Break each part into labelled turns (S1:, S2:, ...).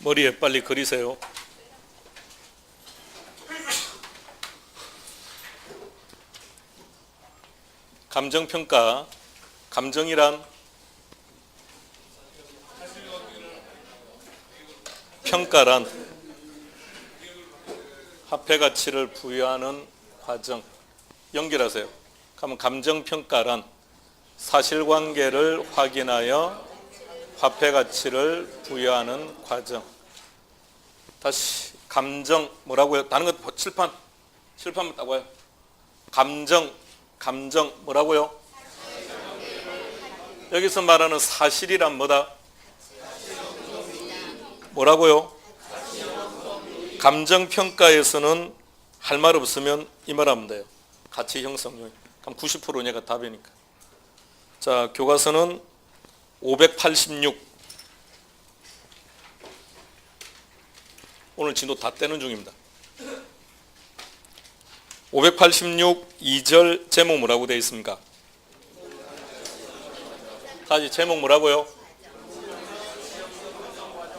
S1: 머리에 빨리 그리세요. 감정평가, 감정이란 평가란 화폐가치를 부여하는 과정. 연결하세요. 그러면 감정평가란 사실관계를 확인하여 화폐가치를 부여하는 과정. 다시 감정 뭐라고요? 다른 것 칠판 따고요. 감정 뭐라고요? 여기서 말하는 사실이란 뭐다? 뭐라고요? 감정평가에서는 할 말 없으면 이 말 하면 돼요. 가치 형성 요인. 그럼 90% 얘가 답이니까. 자, 교과서는 586. 오늘 진도 다 떼는 중입니다. 586 2절 제목 뭐라고 되어 있습니까? 다시 제목 뭐라고요?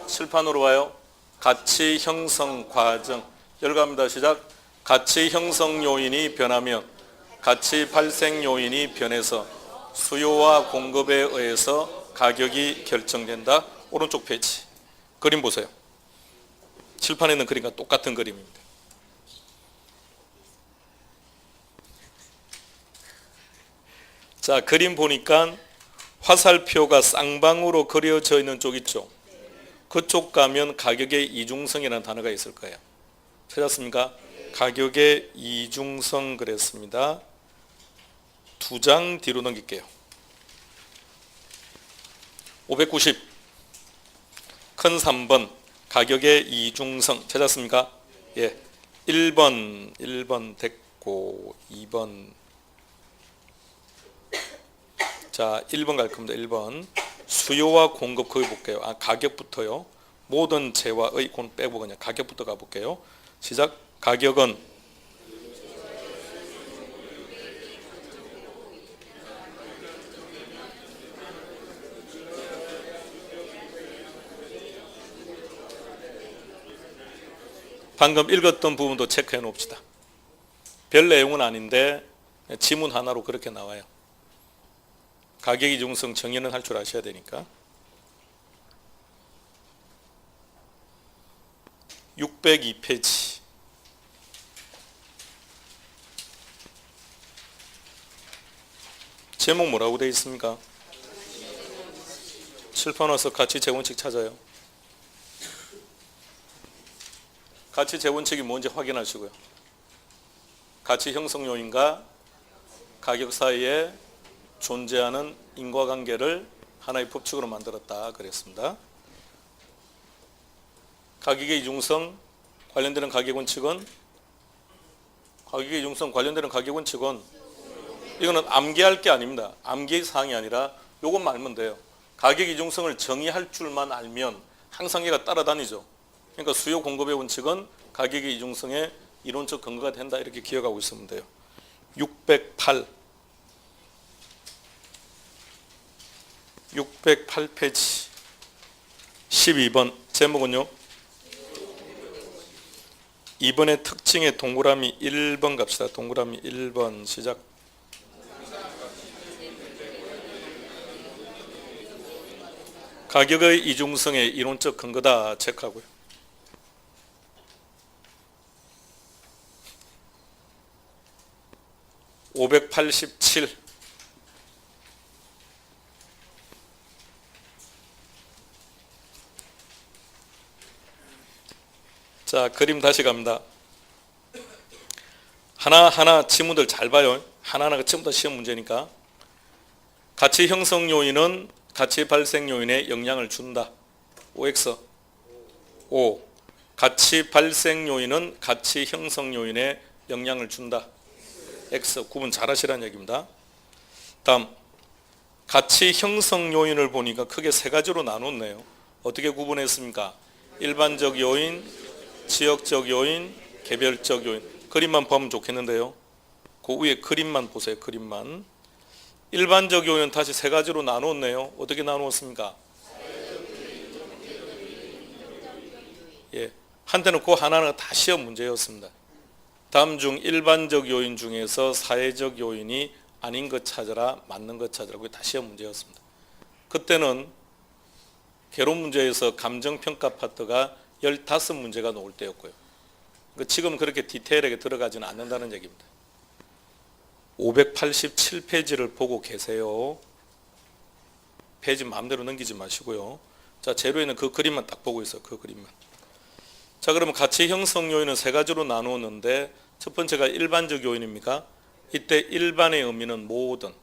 S1: 칠판으로 와요. 가치 형성 과정. 열갑니다. 시작. 가치 형성 요인이 변하면 가치 발생 요인이 변해서 수요와 공급에 의해서 가격이 결정된다. 오른쪽 페이지. 그림 보세요. 칠판에 있는 그림과 똑같은 그림입니다. 자, 그림 보니까 화살표가 쌍방으로 그려져 있는 쪽 있죠. 그쪽 가면 가격의 이중성이라는 단어가 있을 거예요. 찾았습니까? 가격의 이중성 그랬습니다. 2장 뒤로 넘길게요. 590 큰 3번 가격의 이중성 찾았습니까? 예. 1번 됐고 2번. 자, 1번 갈 겁니다. 1번. 수요와 공급 거기 볼게요. 가격부터요. 모든 재화의 곤 빼고 그냥 가격부터 가볼게요. 시작. 가격은 방금 읽었던 부분도 체크해 놓읍시다. 별 내용은 아닌데 지문 하나로 그렇게 나와요. 가격 이중성 정의는 할 줄 아셔야 되니까. 602페이지. 제목 뭐라고 되어 있습니까? 칠판 와서 가치 재원칙 찾아요. 가치 재원칙이 뭔지 확인하시고요. 가치 형성 요인과 가격 사이에 존재하는 인과관계를 하나의 법칙으로 만들었다 그랬습니다. 가격의 이중성 관련되는 가격 원칙은 이거는 암기할 게 아닙니다. 암기 사항이 아니라 요것만 알면 돼요. 가격 이중성을 정의할 줄만 알면 항상 얘가 따라다니죠. 그러니까 수요 공급의 원칙은 가격의 이중성의 이론적 근거가 된다 이렇게 기억하고 있으면 돼요. 608페이지 12번 제목은요. 2번의 특징의 동그라미 1번 갑시다. 동그라미 1번 시작. 가격의 이중성의 이론적 근거다 체크하고요. 587 자, 그림 다시 갑니다. 하나하나 지문들 잘 봐요. 하나하나가 전부 다 시험 문제니까. 가치 형성 요인은 가치 발생 요인에 영향을 준다. OX 5. 가치 발생 요인은 가치 형성 요인에 영향을 준다. X. 구분 잘 하시라는 얘기입니다. 다음 가치 형성 요인을 보니까 크게 세 가지로 나눴네요. 어떻게 구분했습니까? 일반적 요인, 지역적 요인, 개별적 요인. 그림만 보면 좋겠는데요. 그 위에 그림만 보세요. 그림만. 일반적 요인은 다시 세 가지로 나누었네요. 어떻게 나누었습니까? 한때는 그 하나하나가 다 시험 문제였습니다. 다음 중 일반적 요인 중에서 사회적 요인이 아닌 것 찾아라, 맞는 것 찾아라. 그게 다 시험 문제였습니다. 그때는 개론 문제에서 감정평가 파트가 15문제가 나올 때였고요. 지금은 그렇게 디테일하게 들어가지는 않는다는 얘기입니다. 587페이지를 보고 계세요. 페이지 마음대로 넘기지 마시고요. 자, 재료에는 그 그림만 딱 보고 있어요. 그 그림만. 자, 그러면 가치 형성 요인은 세 가지로 나누었는데 첫 번째가 일반적 요인입니까? 이때 일반의 의미는 모든.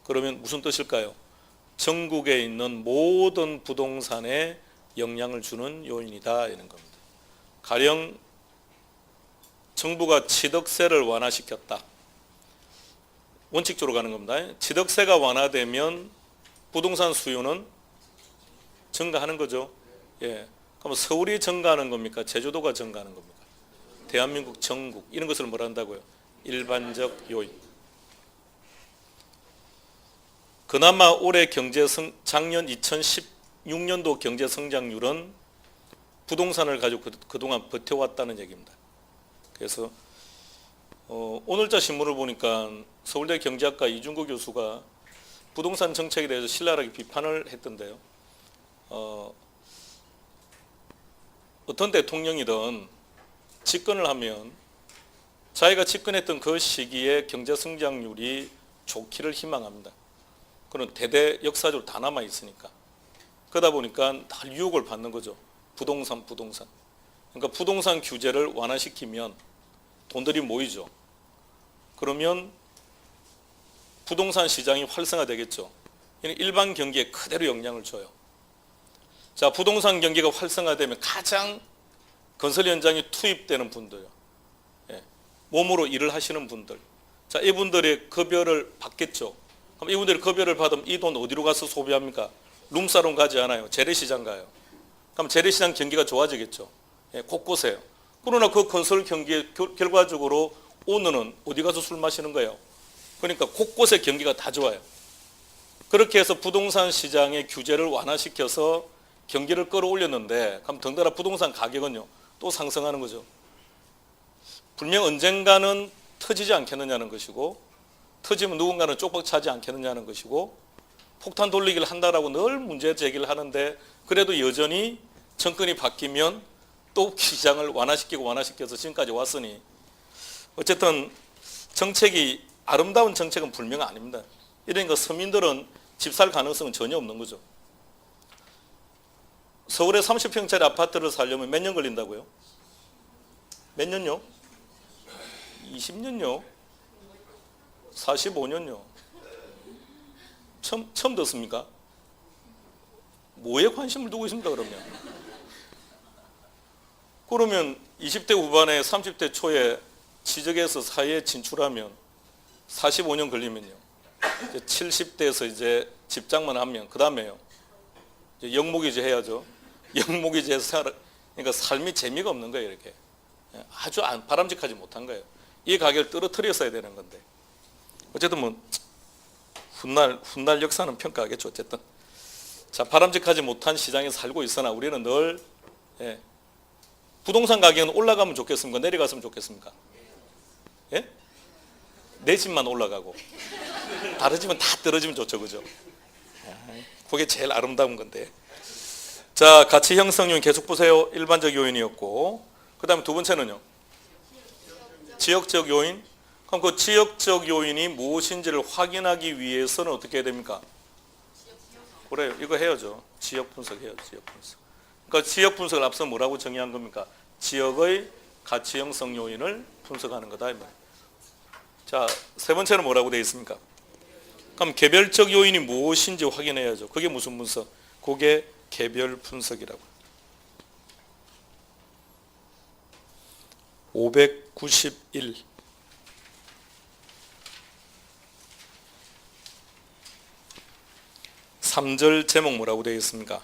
S1: 그러면 무슨 뜻일까요? 전국에 있는 모든 부동산에 영향을 주는 요인이다 이런 겁니다. 가령 정부가 취득세를 완화시켰다. 원칙적으로 가는 겁니다. 취득세가 완화되면 부동산 수요는 증가하는 거죠. 예. 그럼 서울이 증가하는 겁니까? 제주도가 증가하는 겁니까? 대한민국 전국 이런 것을 뭐라 한다고요? 일반적 요인. 그나마 올해 작년 2016년도 경제 성장률은 부동산을 가지고 그동안 버텨왔다는 얘기입니다. 그래서 오늘자 신문을 보니까 서울대 경제학과 이준구 교수가 부동산 정책에 대해서 신랄하게 비판을 했던데요. 어떤 대통령이든 집권을 하면 자기가 집권했던 그 시기에 경제 성장률이 좋기를 희망합니다. 그런 대대 역사적으로 다 남아 있으니까. 그러다 보니까 다 유혹을 받는 거죠. 부동산. 그러니까 부동산 규제를 완화시키면 돈들이 모이죠. 그러면 부동산 시장이 활성화되겠죠. 일반 경기에 그대로 영향을 줘요. 자, 부동산 경기가 활성화되면 가장 건설 현장에 투입되는 분들, 몸으로 일을 하시는 분들, 자, 이분들의 급여를 받겠죠. 그럼 이분들이 급여를 받으면 이 돈 어디로 가서 소비합니까? 룸사롱 가지 않아요. 재래시장 가요. 그럼 재래시장 경기가 좋아지겠죠. 곳곳에요. 그러나 그 건설 경기에 결과적으로 오늘은 어디 가서 술 마시는 거예요? 그러니까 곳곳의 경기가 다 좋아요. 그렇게 해서 부동산 시장의 규제를 완화시켜서 경기를 끌어올렸는데 그럼 덩달아 부동산 가격은요 또 상승하는 거죠. 분명 언젠가는 터지지 않겠느냐는 것이고, 터지면 누군가는 쪽박 차지 않겠느냐는 것이고, 폭탄 돌리기를 한다라고 늘 문제 제기를 하는데 그래도 여전히 정권이 바뀌면 또 시장을 완화시켜서 지금까지 왔으니 어쨌든 정책이 아름다운 정책은 분명 아닙니다. 이러니까 서민들은 집 살 가능성은 전혀 없는 거죠. 서울에 30평짜리 아파트를 살려면 몇 년 걸린다고요? 몇 년요? 20년요? 45년요? 처음 듣습니까? 뭐에 관심을 두고 있습니까 그러면 20대 후반에 30대 초에 취직해서 사회에 진출하면 45년 걸리면요. 이제 70대에서 이제 집장만 하면 그 다음에요. 영목이제 해야죠. 영목이제해서 그러니까 삶이 재미가 없는 거예요. 이렇게 아주 바람직하지 못한 거예요. 이 가격을 떨어뜨렸어야 되는 건데 어쨌든 뭐 훗날 역사는 평가하겠죠. 어쨌든 자, 바람직하지 못한 시장에 살고 있으나 우리는 늘 부동산 가격은 올라가면 좋겠습니까? 내려갔으면 좋겠습니까? 예? 내 집만 올라가고 다른 집은 다 떨어지면 좋죠. 그죠? 그게 제일 아름다운 건데. 자, 가치 형성 요인 계속 보세요. 일반적 요인이었고, 그 다음에 두 번째는요. 지역적 요인. 그럼 그 지역적 요인이 무엇인지를 확인하기 위해서는 어떻게 해야 됩니까? 그래요. 이거 해야죠. 지역 분석 해야죠. 지역 분석. 그러니까 지역 분석을 앞서 뭐라고 정의한 겁니까? 지역의 가치 형성 요인을 분석하는 거다. 자, 세 번째는 뭐라고 되어 있습니까? 그럼 개별적 요인이 무엇인지 확인해야죠. 그게 무슨 분석? 그게 개별 분석이라고. 591. 삼절 제목 뭐라고 되어 있습니까?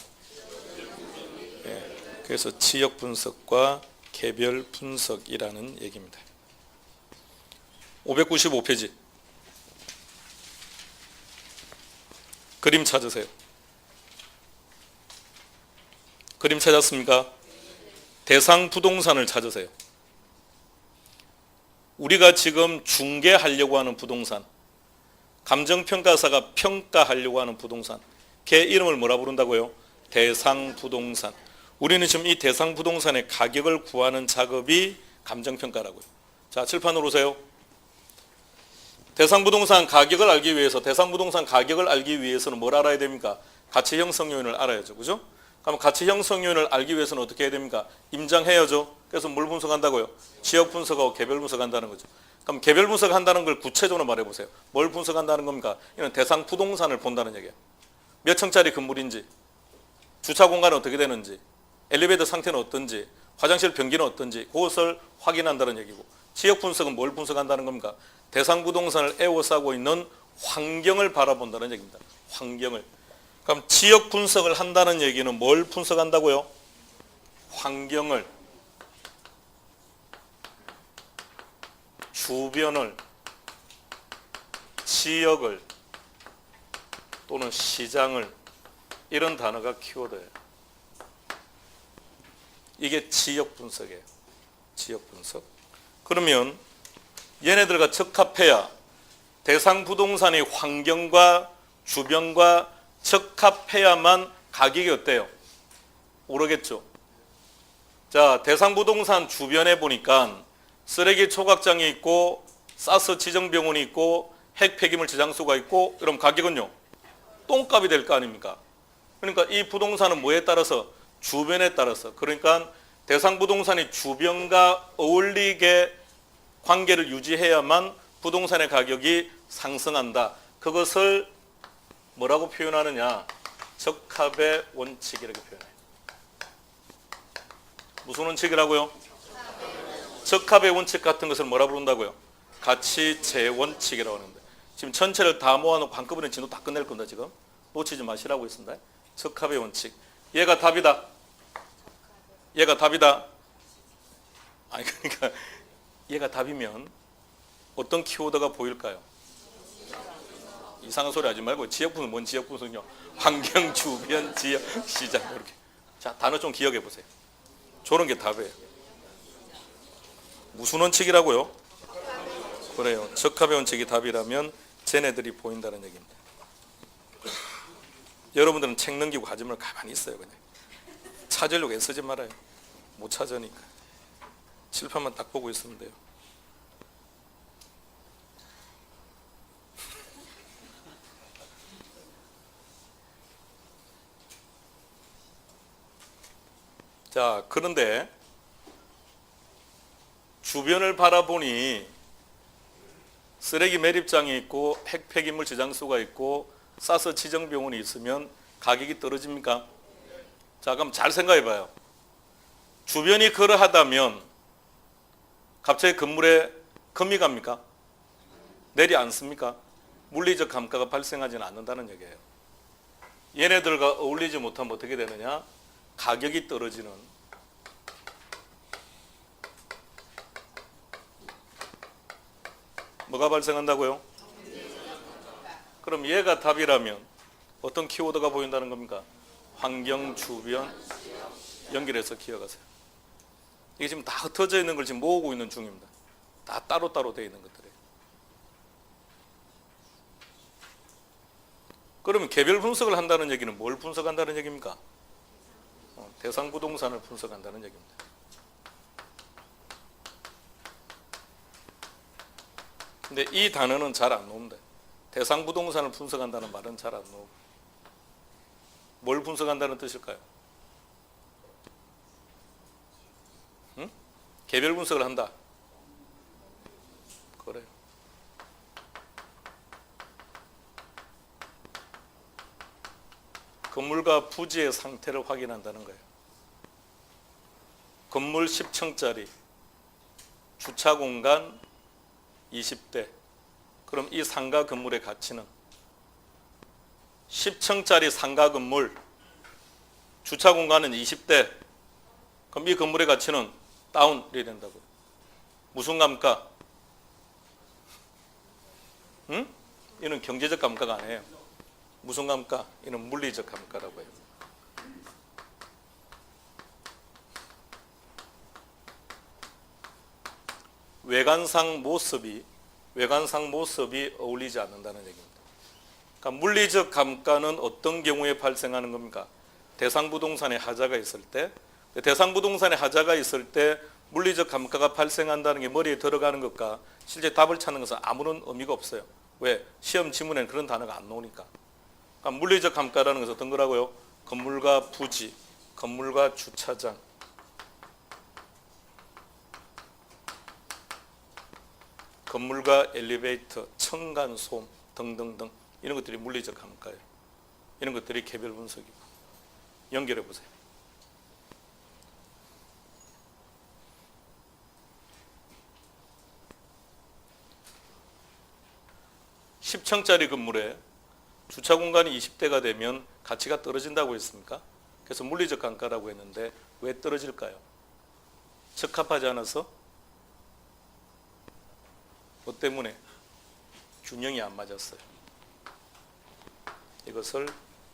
S1: 그래서 지역 분석과 개별 분석이라는 얘기입니다. 595페이지. 그림 찾으세요. 그림 찾았습니까? 대상 부동산을 찾으세요. 우리가 지금 중개하려고 하는 부동산, 감정평가사가 평가하려고 하는 부동산, 걔 이름을 뭐라 부른다고요? 대상 부동산. 우리는 지금 이 대상 부동산의 가격을 구하는 작업이 감정평가라고요. 자, 칠판으로 오세요. 대상 부동산 가격을 알기 위해서, 대상 부동산 가격을 알기 위해서는 뭘 알아야 됩니까? 가치 형성 요인을 알아야죠. 그죠? 그럼 가치 형성 요인을 알기 위해서는 어떻게 해야 됩니까? 임장해야죠. 그래서 뭘 분석한다고요? 지역 분석하고 개별 분석한다는 거죠. 그럼 개별 분석한다는 걸 구체적으로 말해보세요. 뭘 분석한다는 겁니까? 이는 대상 부동산을 본다는 얘기예요. 몇 층짜리 건물인지, 주차 공간은 어떻게 되는지, 엘리베이터 상태는 어떤지, 화장실 변기는 어떤지 그것을 확인한다는 얘기고, 지역 분석은 뭘 분석한다는 겁니까? 대상 부동산을 에워싸고 있는 환경을 바라본다는 얘기입니다. 환경을. 그럼 지역 분석을 한다는 얘기는 뭘 분석한다고요? 환경을, 주변을, 지역을 또는 시장을, 이런 단어가 키워드예요. 이게 지역 분석이에요. 지역 분석. 그러면 얘네들과 적합해야 대상 부동산의 환경과 주변과 적합해야만 가격이 어때요? 오르겠죠. 자, 대상 부동산 주변에 보니까 쓰레기 초각장이 있고 사스 지정병원이 있고 핵 폐기물 저장소가 있고, 그럼 가격은요? 똥값이 될 거 아닙니까? 그러니까 이 부동산은 뭐에 따라서? 주변에 따라서. 그러니까 대상 부동산이 주변과 어울리게 관계를 유지해야만 부동산의 가격이 상승한다. 그것을 뭐라고 표현하느냐? 적합의 원칙, 이렇게 표현해요. 무슨 원칙이라고요? 적합의 원칙 같은 것을 뭐라 부른다고요? 가치 재원칙이라고 하는데, 지금 전체를 다 모아놓고 한꺼번에 진도 다 끝낼 겁니다. 지금 놓치지 마시라고 했습니다. 적합의 원칙. 얘가 답이다. 얘가 답이다. 아니, 그러니까 얘가 답이면 어떤 키워드가 보일까요? 이상한 소리 하지 말고, 지역분은 뭔 지역분은요? 환경, 주변, 지역, 시장, 이렇게. 자, 단어 좀 기억해 보세요. 저런 게 답이에요. 무슨 원칙이라고요? 그래요. 적합의 원칙이 답이라면 쟤네들이 보인다는 얘기입니다. 여러분들은 책 넘기고 하지 말고 가만히 있어요. 그냥 찾으려고 애쓰지 말아요. 못 찾으니까. 칠판만 딱 보고 있으면 돼요. 자, 그런데 주변을 바라보니 쓰레기 매립장이 있고 핵 폐기물 저장소가 있고 사스 지정병원이 있으면 가격이 떨어집니까? 자, 그럼 잘 생각해 봐요. 주변이 그러하다면 갑자기 건물에 금이 갑니까? 내려앉습니까? 물리적 감가가 발생하지는 않는다는 얘기예요. 얘네들과 어울리지 못하면 어떻게 되느냐? 가격이 떨어지는. 뭐가 발생한다고요? 그럼 얘가 답이라면 어떤 키워드가 보인다는 겁니까? 환경, 주변, 연결해서 기억하세요. 이게 지금 다 흩어져 있는 걸 지금 모으고 있는 중입니다. 다 따로따로 되어 있는 것들이에요. 그러면 개별 분석을 한다는 얘기는 뭘 분석한다는 얘기입니까? 대상 부동산을 분석한다는 얘기입니다. 근데 이 단어는 잘 안 나옵니다. 대상 부동산을 분석한다는 말은 잘 안 나오고. 뭘 분석한다는 뜻일까요? 응? 개별 분석을 한다. 그래요. 건물과 부지의 상태를 확인한다는 거예요. 건물 10층짜리, 주차 공간 20대. 그럼 이 상가 건물의 가치는 10층짜리 상가 건물, 주차 공간은 20대. 그럼 이 건물의 가치는 다운이 된다고요. 무슨 감가? 응? 이는 경제적 감가가 아니에요. 무슨 감가? 이는 물리적 감가라고 해요. 외관상 모습이 어울리지 않는다는 얘기입니다. 그러니까 물리적 감가는 어떤 경우에 발생하는 겁니까? 대상 부동산에 하자가 있을 때, 대상 부동산에 하자가 있을 때 물리적 감가가 발생한다는 게 머리에 들어가는 것과 실제 답을 찾는 것은 아무런 의미가 없어요. 왜? 시험 지문에는 그런 단어가 안 나오니까. 그러니까 물리적 감가라는 것은 어떤 거라고요? 건물과 부지, 건물과 주차장, 건물과 엘리베이터, 층간소음 등등등 이런 것들이 물리적 감가예요. 이런 것들이 개별 분석이고. 연결해 보세요. (10층짜리) 건물에 주차 공간이 20대가 되면 가치가 떨어진다고 했습니까? 그래서 물리적 감가라고 했는데 왜 떨어질까요? 적합하지 않아서? 뭐 때문에? 균형이 안 맞았어요. 이것을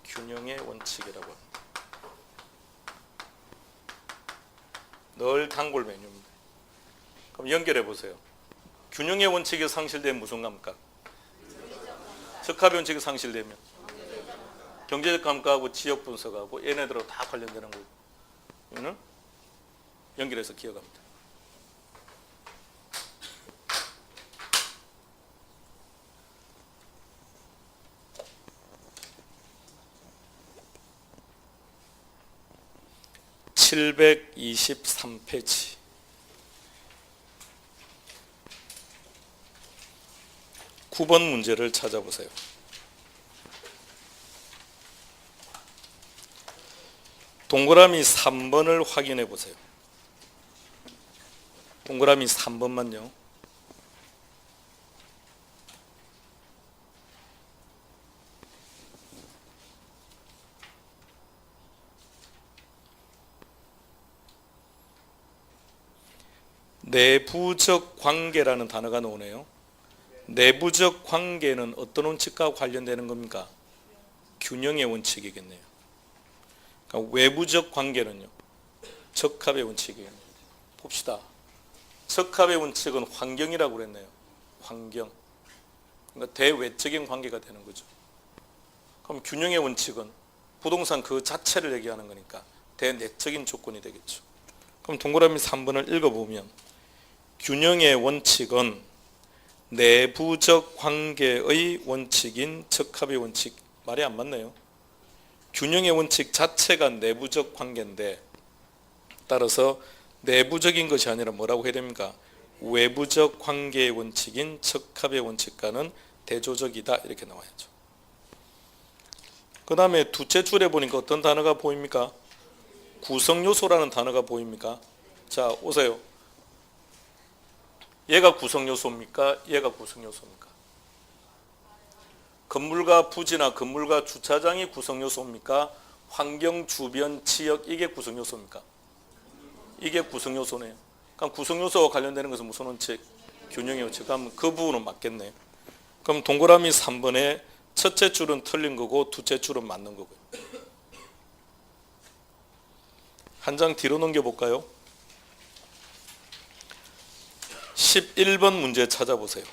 S1: 균형의 원칙이라고 합니다. 늘 단골 메뉴입니다. 그럼 연결해 보세요. 균형의 원칙이 상실되면 무슨 감가? 적합의 원칙이 상실되면 경제적 감가하고 지역 분석하고 얘네들하고 다 관련되는 거고, 이거는 연결해서 기억합니다. (723페이지) 9번 문제를 찾아보세요. 동그라미 3번을 확인해 보세요. 동그라미 3번만요. 내부적 관계라는 단어가 나오네요. 내부적 관계는 어떤 원칙과 관련되는 겁니까? 균형의 원칙이겠네요. 그러니까 외부적 관계는요, 적합의 원칙이에요. 봅시다. 적합의 원칙은 환경이라고 그랬네요. 환경. 그러니까 대외적인 관계가 되는 거죠. 그럼 균형의 원칙은 부동산 그 자체를 얘기하는 거니까 대내적인 조건이 되겠죠. 그럼 동그라미 3번을 읽어보면 균형의 원칙은 내부적 관계의 원칙인 적합의 원칙. 말이 안 맞네요. 균형의 원칙 자체가 내부적 관계인데, 따라서 내부적인 것이 아니라 뭐라고 해야 됩니까? 외부적 관계의 원칙인 적합의 원칙과는 대조적이다, 이렇게 나와야죠. 그 다음에 두째 줄에 보니까 어떤 단어가 보입니까? 구성요소라는 단어가 보입니까? 자, 오세요. 얘가 구성요소입니까? 얘가 구성요소입니까? 건물과 부지나 건물과 주차장이 구성요소입니까? 환경, 주변, 지역, 이게 구성요소입니까? 이게 구성요소네요. 그럼 구성요소와 관련되는 것은 무슨 원칙? 균형의 원칙. 그럼 그 부분은 맞겠네요. 그럼 동그라미 3번에 첫째 줄은 틀린 거고 둘째 줄은 맞는 거고요. 한 장 뒤로 넘겨볼까요? 11번 문제 찾아보세요.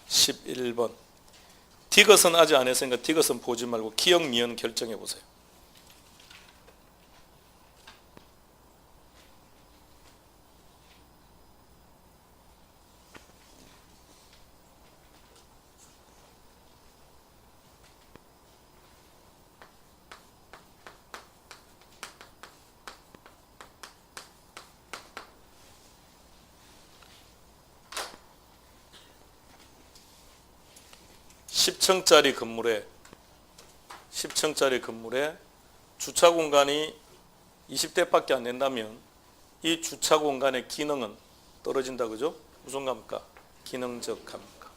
S1: 11번. 디귿은 아직 안 했으니까 디귿은 보지 말고 기역, 니은 결정해 보세요. (10층짜리) 건물에 주차 공간이 20대밖에 안 된다면 이 주차 공간의 기능은 떨어진다, 그죠? 무슨 감가? 기능적 감가.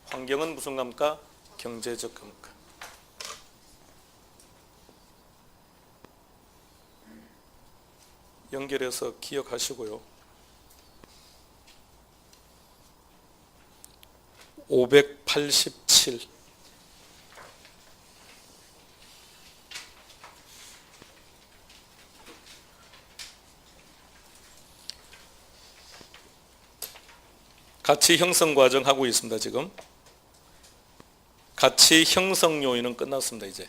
S1: 환경은 무슨 감가? 경제적 감가. 연결해서 기억하시고요. 587. 가치 형성 과정 하고 있습니다. 지금 가치 형성 요인은 끝났습니다. 이제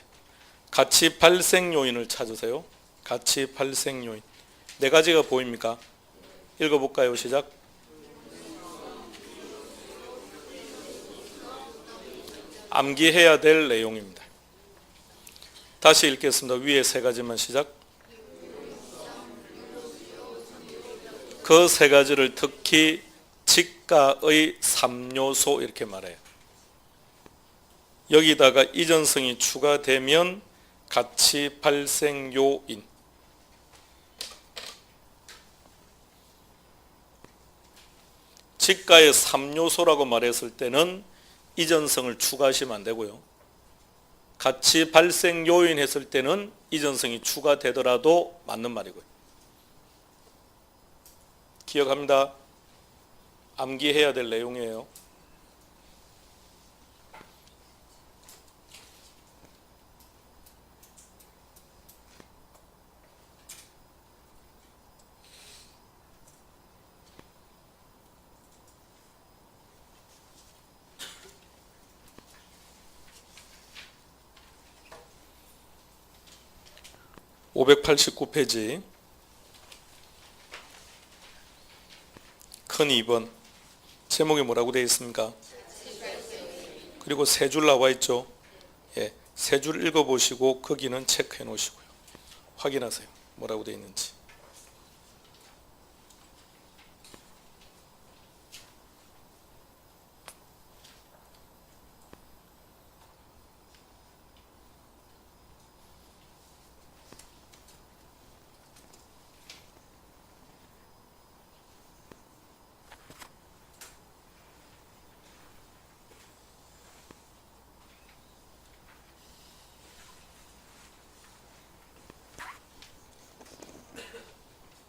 S1: 가치 발생 요인을 찾으세요. 가치 발생 요인 네 가지가 보입니까? 읽어볼까요? 시작. 암기해야 될 내용입니다. 다시 읽겠습니다. 위에 세 가지만 시작. 그 세 가지를 특히 지가의 3요소 이렇게 말해요. 여기다가 이전성이 추가되면 가치 발생 요인. 지가의 3요소라고 말했을 때는 이전성을 추가하시면 안 되고요. 가치 발생 요인 했을 때는 이전성이 추가되더라도 맞는 말이고요. 기억합니다. 암기해야 될 내용이에요. (589페이지) 큰 2번 제목이 뭐라고 되어 있습니까? 그리고 세 줄 나와 있죠. 예, 세 줄 읽어보시고 거기는 체크해 놓으시고요. 확인하세요. 뭐라고 되어 있는지.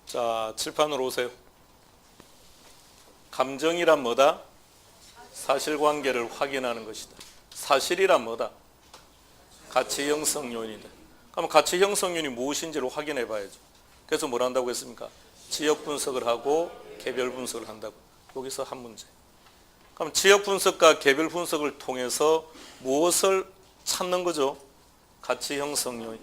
S1: 자, 칠판으로 오세요. 감정이란 뭐다? 사실관계를 확인하는 것이다. 사실이란 뭐다? 가치 형성 요인이다. 그럼 가치 형성 요인이 무엇인지를 확인해 봐야죠. 그래서 뭘 한다고 했습니까? 지역 분석을 하고 개별 분석을 한다고. 여기서 한 문제. 그럼 지역 분석과 개별 분석을 통해서 무엇을 찾는 거죠? 가치 형성 요인.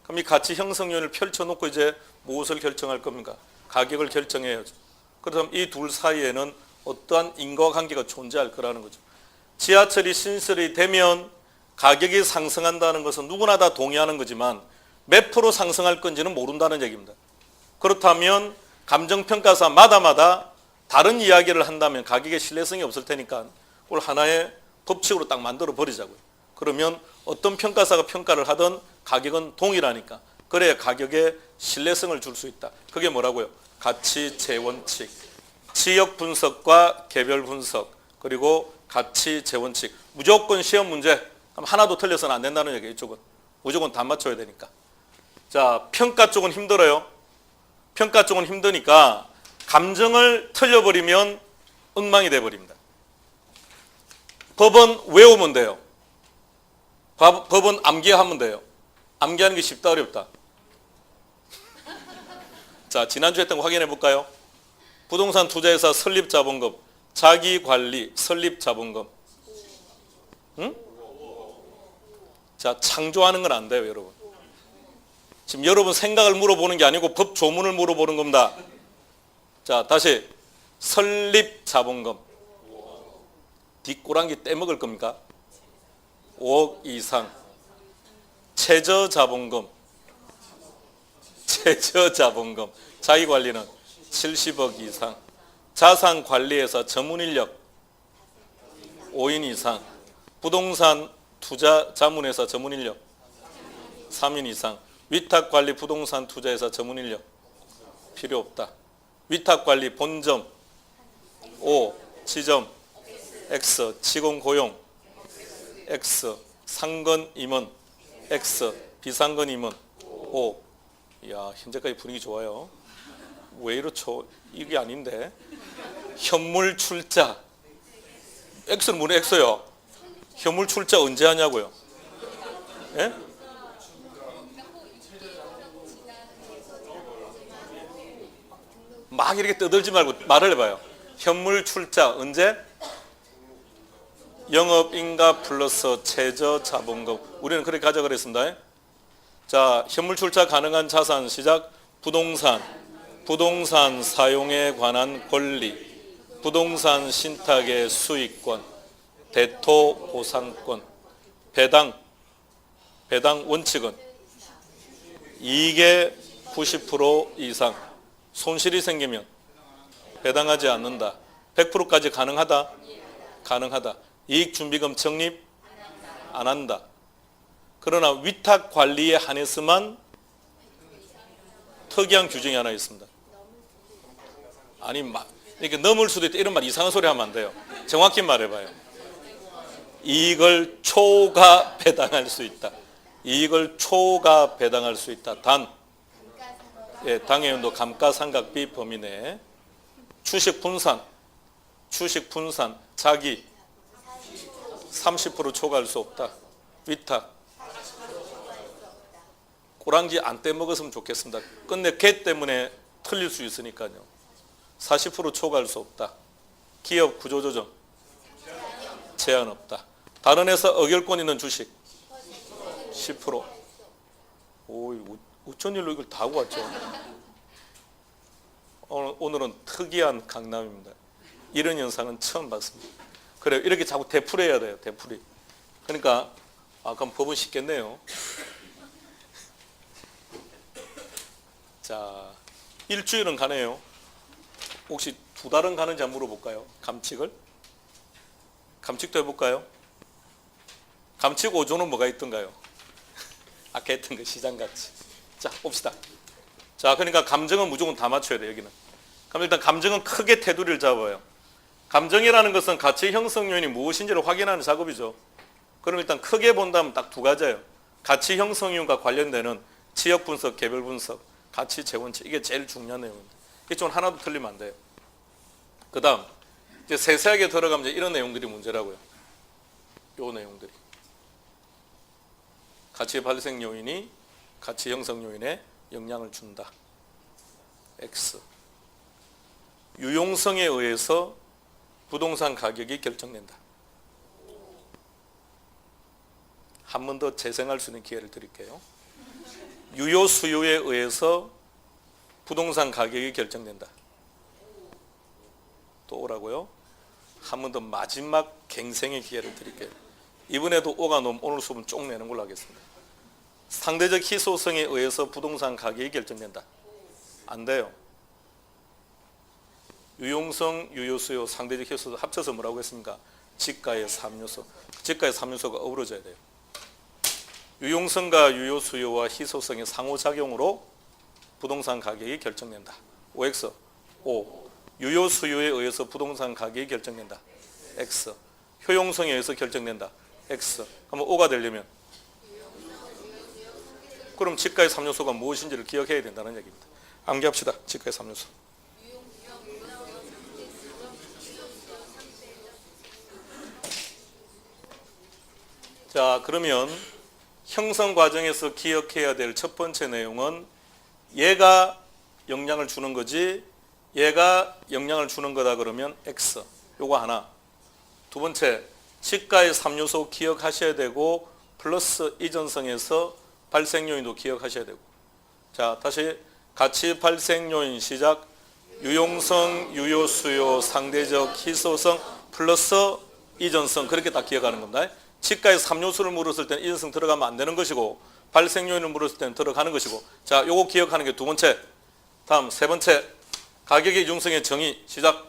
S1: 그럼 이 가치 형성 요인을 펼쳐놓고 이제 무엇을 결정할 겁니까? 가격을 결정해야죠. 그럼 이 둘 사이에는 어떠한 인과관계가 존재할 거라는 거죠. 지하철이 신설이 되면 가격이 상승한다는 것은 누구나 다 동의하는 거지만 몇 프로 상승할 건지는 모른다는 얘기입니다. 그렇다면 감정평가사마다 다른 이야기를 한다면 가격에 신뢰성이 없을 테니까 그걸 하나의 법칙으로 딱 만들어 버리자고요. 그러면 어떤 평가사가 평가를 하든 가격은 동일하니까 그래야 가격에 신뢰성을 줄 수 있다. 그게 뭐라고요? 가치 재원칙. 지역 분석과 개별 분석 그리고 가치 재원칙. 무조건 시험 문제. 그럼 하나도 틀려서는 안 된다는 얘기예요. 이쪽은. 무조건 다 맞춰야 되니까. 자, 평가 쪽은 힘들어요. 평가 쪽은 힘드니까 감정을 틀려버리면 엉망이 돼버립니다. 법은 외우면 돼요. 법은 암기하면 돼요. 암기하는 게 쉽다 어렵다? 자, 지난주에 했던 거 확인해 볼까요? 부동산 투자회사 설립자본금, 자기관리 설립자본금. 응? 자, 창조하는 건 안 돼요, 여러분. 지금 여러분 생각을 물어보는 게 아니고 법 조문을 물어보는 겁니다. 자, 다시 설립자본금. 뒷꼬랑기 떼먹을 겁니까? 5억 이상. 최저자본금. 최저자본금. 자기관리는 70억 이상. 자산관리회사 전문인력 5인 이상. 부동산 투자 자문회사 전문인력 3인 이상. 위탁관리 부동산 투자회사 전문인력 필요 없다. 위탁관리 본점 5. 지점 X. 직원 고용 X. 상건 임원 X. 비상건 임원 5. 이야, 현재까지 분위기 좋아요. 왜 이렇죠? 이게 아닌데. 현물 출자 X는 뭐래? X요. 현물 출자 언제 하냐고요? 예? 막 이렇게 떠들지 말고 말을 해봐요. 현물 출자 언제? 영업인가 플러스 최저 자본금. 우리는 그렇게 가자 그랬습니다. 자, 현물 출자 가능한 자산 시작. 부동산, 부동산 사용에 관한 권리, 부동산 신탁의 수익권, 대토 보상권, 배당 원칙은 이익의 90% 이상, 손실이 생기면 배당하지 않는다. 100%까지 가능하다? 가능하다. 이익준비금 적립 안 한다. 그러나 위탁 관리에 한해서만 특이한 규정이 하나 있습니다. 아니, 이렇게 넘을 수도 있다. 이런 말 이상한 소리 하면 안 돼요. 정확히 말해봐요. 이익을 초과 배당할 수 있다. 이익을 초과 배당할 수 있다. 단, 당해연도 감가상각비 범위 내에 주식 분산, 자기 30% 초과할 수 없다. 위탁. 꼬랑지 안 떼먹었으면 좋겠습니다. 끝내 개 때문에 틀릴 수 있으니까요. 40% 초과할 수 없다. 기업 구조조정 제한 없다. 다른 회사 의결권 있는 주식 10%. 오, 어쩐 일로 이걸 다 하고 왔죠? 오늘은 특이한 강남입니다. 이런 현상은 처음 봤습니다. 그래요. 이렇게 자꾸 되풀이해야 돼요. 되풀이. 그러니까 그럼 법은 쉽겠네요. 자, 일주일은 가네요. 혹시 2달은 가는지 한번 물어볼까요? 감칙을? 감칙도 해볼까요? 감칙 5조는 뭐가 있던가요? 아까 했던 거 시장가치. 자, 봅시다. 자, 그러니까 감정은 무조건 다 맞춰야 돼요, 여기는. 그럼 일단 감정은 크게 테두리를 잡아요. 감정이라는 것은 가치 형성 요인이 무엇인지를 확인하는 작업이죠. 그럼 일단 크게 본다면 딱 2가지예요. 가치 형성 요인과 관련되는 지역 분석, 개별 분석, 가치 재원칙. 이게 제일 중요한 내용입니다. 이게 좀 하나도 틀리면 안 돼요. 그 다음, 이제 세세하게 들어가면 이제 이런 내용들이 문제라고요. 요 내용들이. 가치 발생 요인이 가치 형성 요인에 영향을 준다. X. 유용성에 의해서 부동산 가격이 결정된다. 한 번 더 재생할 수 있는 기회를 드릴게요. 유효 수요에 의해서 부동산 가격이 결정된다. 또 오라고요? 한 번 더 마지막 갱생의 기회를 드릴게요. 이번에도 오가 넘 오늘 수업은 쪽 내는 걸로 하겠습니다. 상대적 희소성에 의해서 부동산 가격이 결정된다. 안 돼요. 유용성, 유효수요, 상대적 희소성 합쳐서 뭐라고 했습니까? 지가의 3요소. 지가의 3요소가 어우러져야 돼요. 유용성과 유효수요와 희소성의 상호작용으로 부동산 가격이 결정된다. OX. O. 유효수요에 의해서 부동산 가격이 결정된다. X. 효용성에 의해서 결정된다. X. 그러면 O가 되려면 그럼 지가의 3요소가 무엇인지를 기억해야 된다는 얘기입니다. 암기합시다. 지가의 3요소. 자, 그러면 형성 과정에서 기억해야 될 첫 번째 내용은 얘가 영향을 주는 거지 얘가 영향을 주는 거다 그러면 X. 요거 하나. 두 번째, 지가의 3요소 기억하셔야 되고 플러스 이전성에서 발생 요인도 기억하셔야 되고. 자, 다시 가치 발생 요인 시작. 유용성, 유효수요, 상대적 희소성 플러스 이전성. 그렇게 딱 기억하는 겁니다. 지가의 3요소를 물었을 때는 이전성 들어가면 안 되는 것이고 발생 요인을 물었을 때는 들어가는 것이고. 자, 요거 기억하는 게 두 번째. 다음 세 번째, 가격의 이중성의 정의 시작.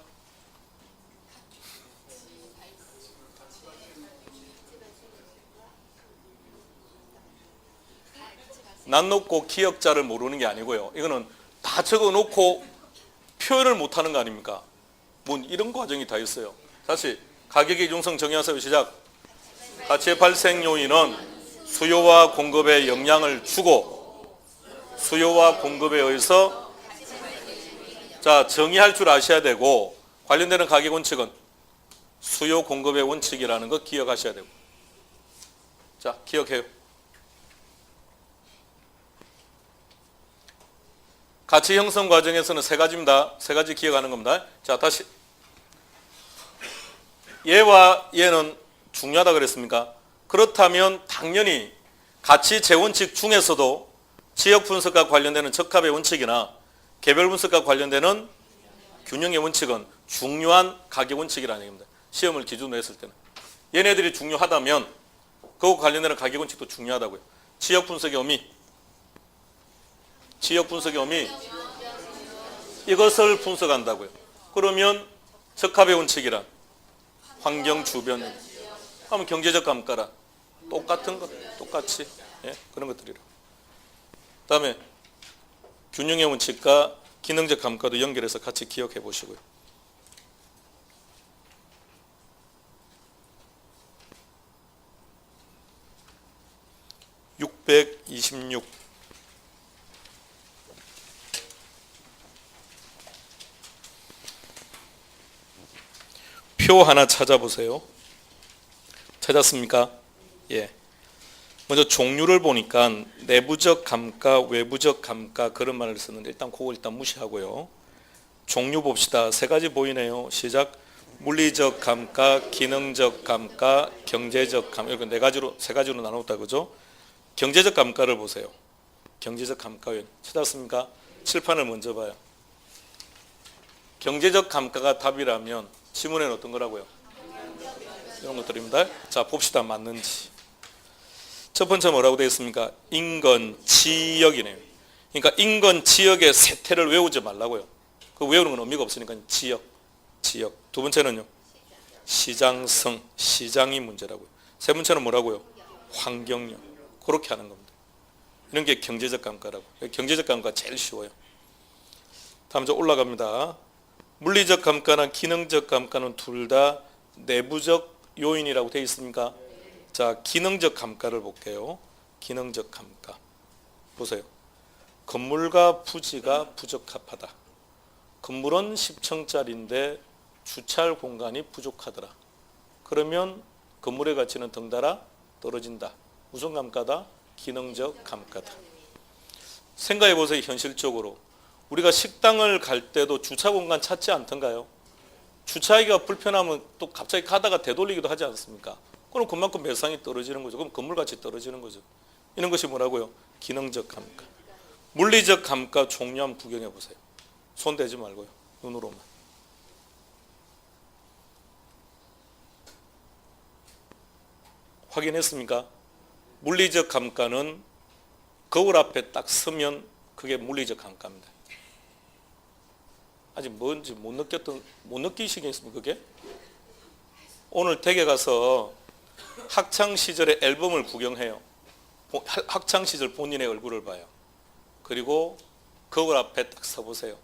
S1: 놔놓고 기억자를 모르는 게 아니고요. 이거는 다 적어놓고 표현을 못하는 거 아닙니까? 뭐 이런 과정이 다 있어요. 다시 가격의 이중성 정의하세요. 시작. 가치의 발생 요인은 수요와 공급에 영향을 주고 수요와 공급에 의해서 자 정의할 줄 아셔야 되고 관련되는 가격 원칙은 수요 공급의 원칙이라는 거 기억하셔야 되고. 자, 기억해요. 가치 형성 과정에서는 세 가지입니다. 세 가지 기억하는 겁니다. 자, 다시 얘와 얘는 중요하다 그랬습니까? 그렇다면 당연히 가치 재원칙 중에서도 지역 분석과 관련되는 적합의 원칙이나 개별 분석과 관련되는 균형의 원칙은 중요한 가격 원칙이라는 얘기입니다. 시험을 기준으로 했을 때는. 얘네들이 중요하다면 그와 관련되는 가격 원칙도 중요하다고요. 지역 분석의 의미. 지역 분석의 의미. 이것을 분석한다고요. 그러면 적합의 원칙이란 환경 주변. 하면 경제적 감가라. 똑같은 것. 똑같이. 예? 그런 것들이라. 다음에 균형의 원칙과 기능적 감가도 연결해서 같이 기억해 보시고요. (626) 표 하나 찾아보세요. 찾았습니까? 예. 먼저 종류를 보니까 내부적 감가, 외부적 감가 그런 말을 쓰는데 일단 그걸 일단 무시하고요. 종류 봅시다. 세 가지 보이네요. 시작. 물리적 감가, 기능적 감가, 경제적 감가. 이렇게 세 가지로 나눴다 그죠? 경제적 감가를 보세요. 경제적 감가원 찾았습니까? 칠판을 먼저 봐요. 경제적 감가가 답이라면 지문에는 어떤 거라고요? 이런 것들입니다. 자, 봅시다. 맞는지. 첫 번째 뭐라고 되어 있습니까? 인건, 지역이네요. 그러니까 인건, 지역의 세태를 외우지 말라고요. 그 외우는 건 의미가 없으니까 지역. 두 번째는요? 시장성, 시장이 문제라고요. 세 번째는 뭐라고요? 환경력. 그렇게 하는 겁니다. 이런 게 경제적 감가라고. 경제적 감가가 제일 쉬워요. 다음 저 올라갑니다. 물리적 감가나 기능적 감가는 둘 다 내부적 요인이라고 되어 있습니까? 자, 기능적 감가를 볼게요. 기능적 감가. 보세요. 건물과 부지가 부적합하다. 건물은 10층짜리인데 주차할 공간이 부족하더라. 그러면 건물의 가치는 덩달아 떨어진다. 무슨 감가다? 기능적 감가다. 생각해 보세요. 현실적으로. 우리가 식당을 갈 때도 주차 공간 찾지 않던가요? 주차하기가 불편하면 또 갑자기 가다가 되돌리기도 하지 않습니까? 그럼 그만큼 매상이 떨어지는 거죠. 그럼 건물 가치 떨어지는 거죠. 이런 것이 뭐라고요? 기능적 감가. 물리적 감가 종류 한번 구경해 보세요. 손 대지 말고요. 눈으로만. 확인했습니까? 물리적 감가는 거울 앞에 딱 서면 그게 물리적 감가입니다. 아직 뭔지 못 느끼시겠습니까? 그게? 오늘 댁에 가서 학창시절의 앨범을 구경해요. 학창시절 본인의 얼굴을 봐요. 그리고 거울 앞에 딱 서보세요.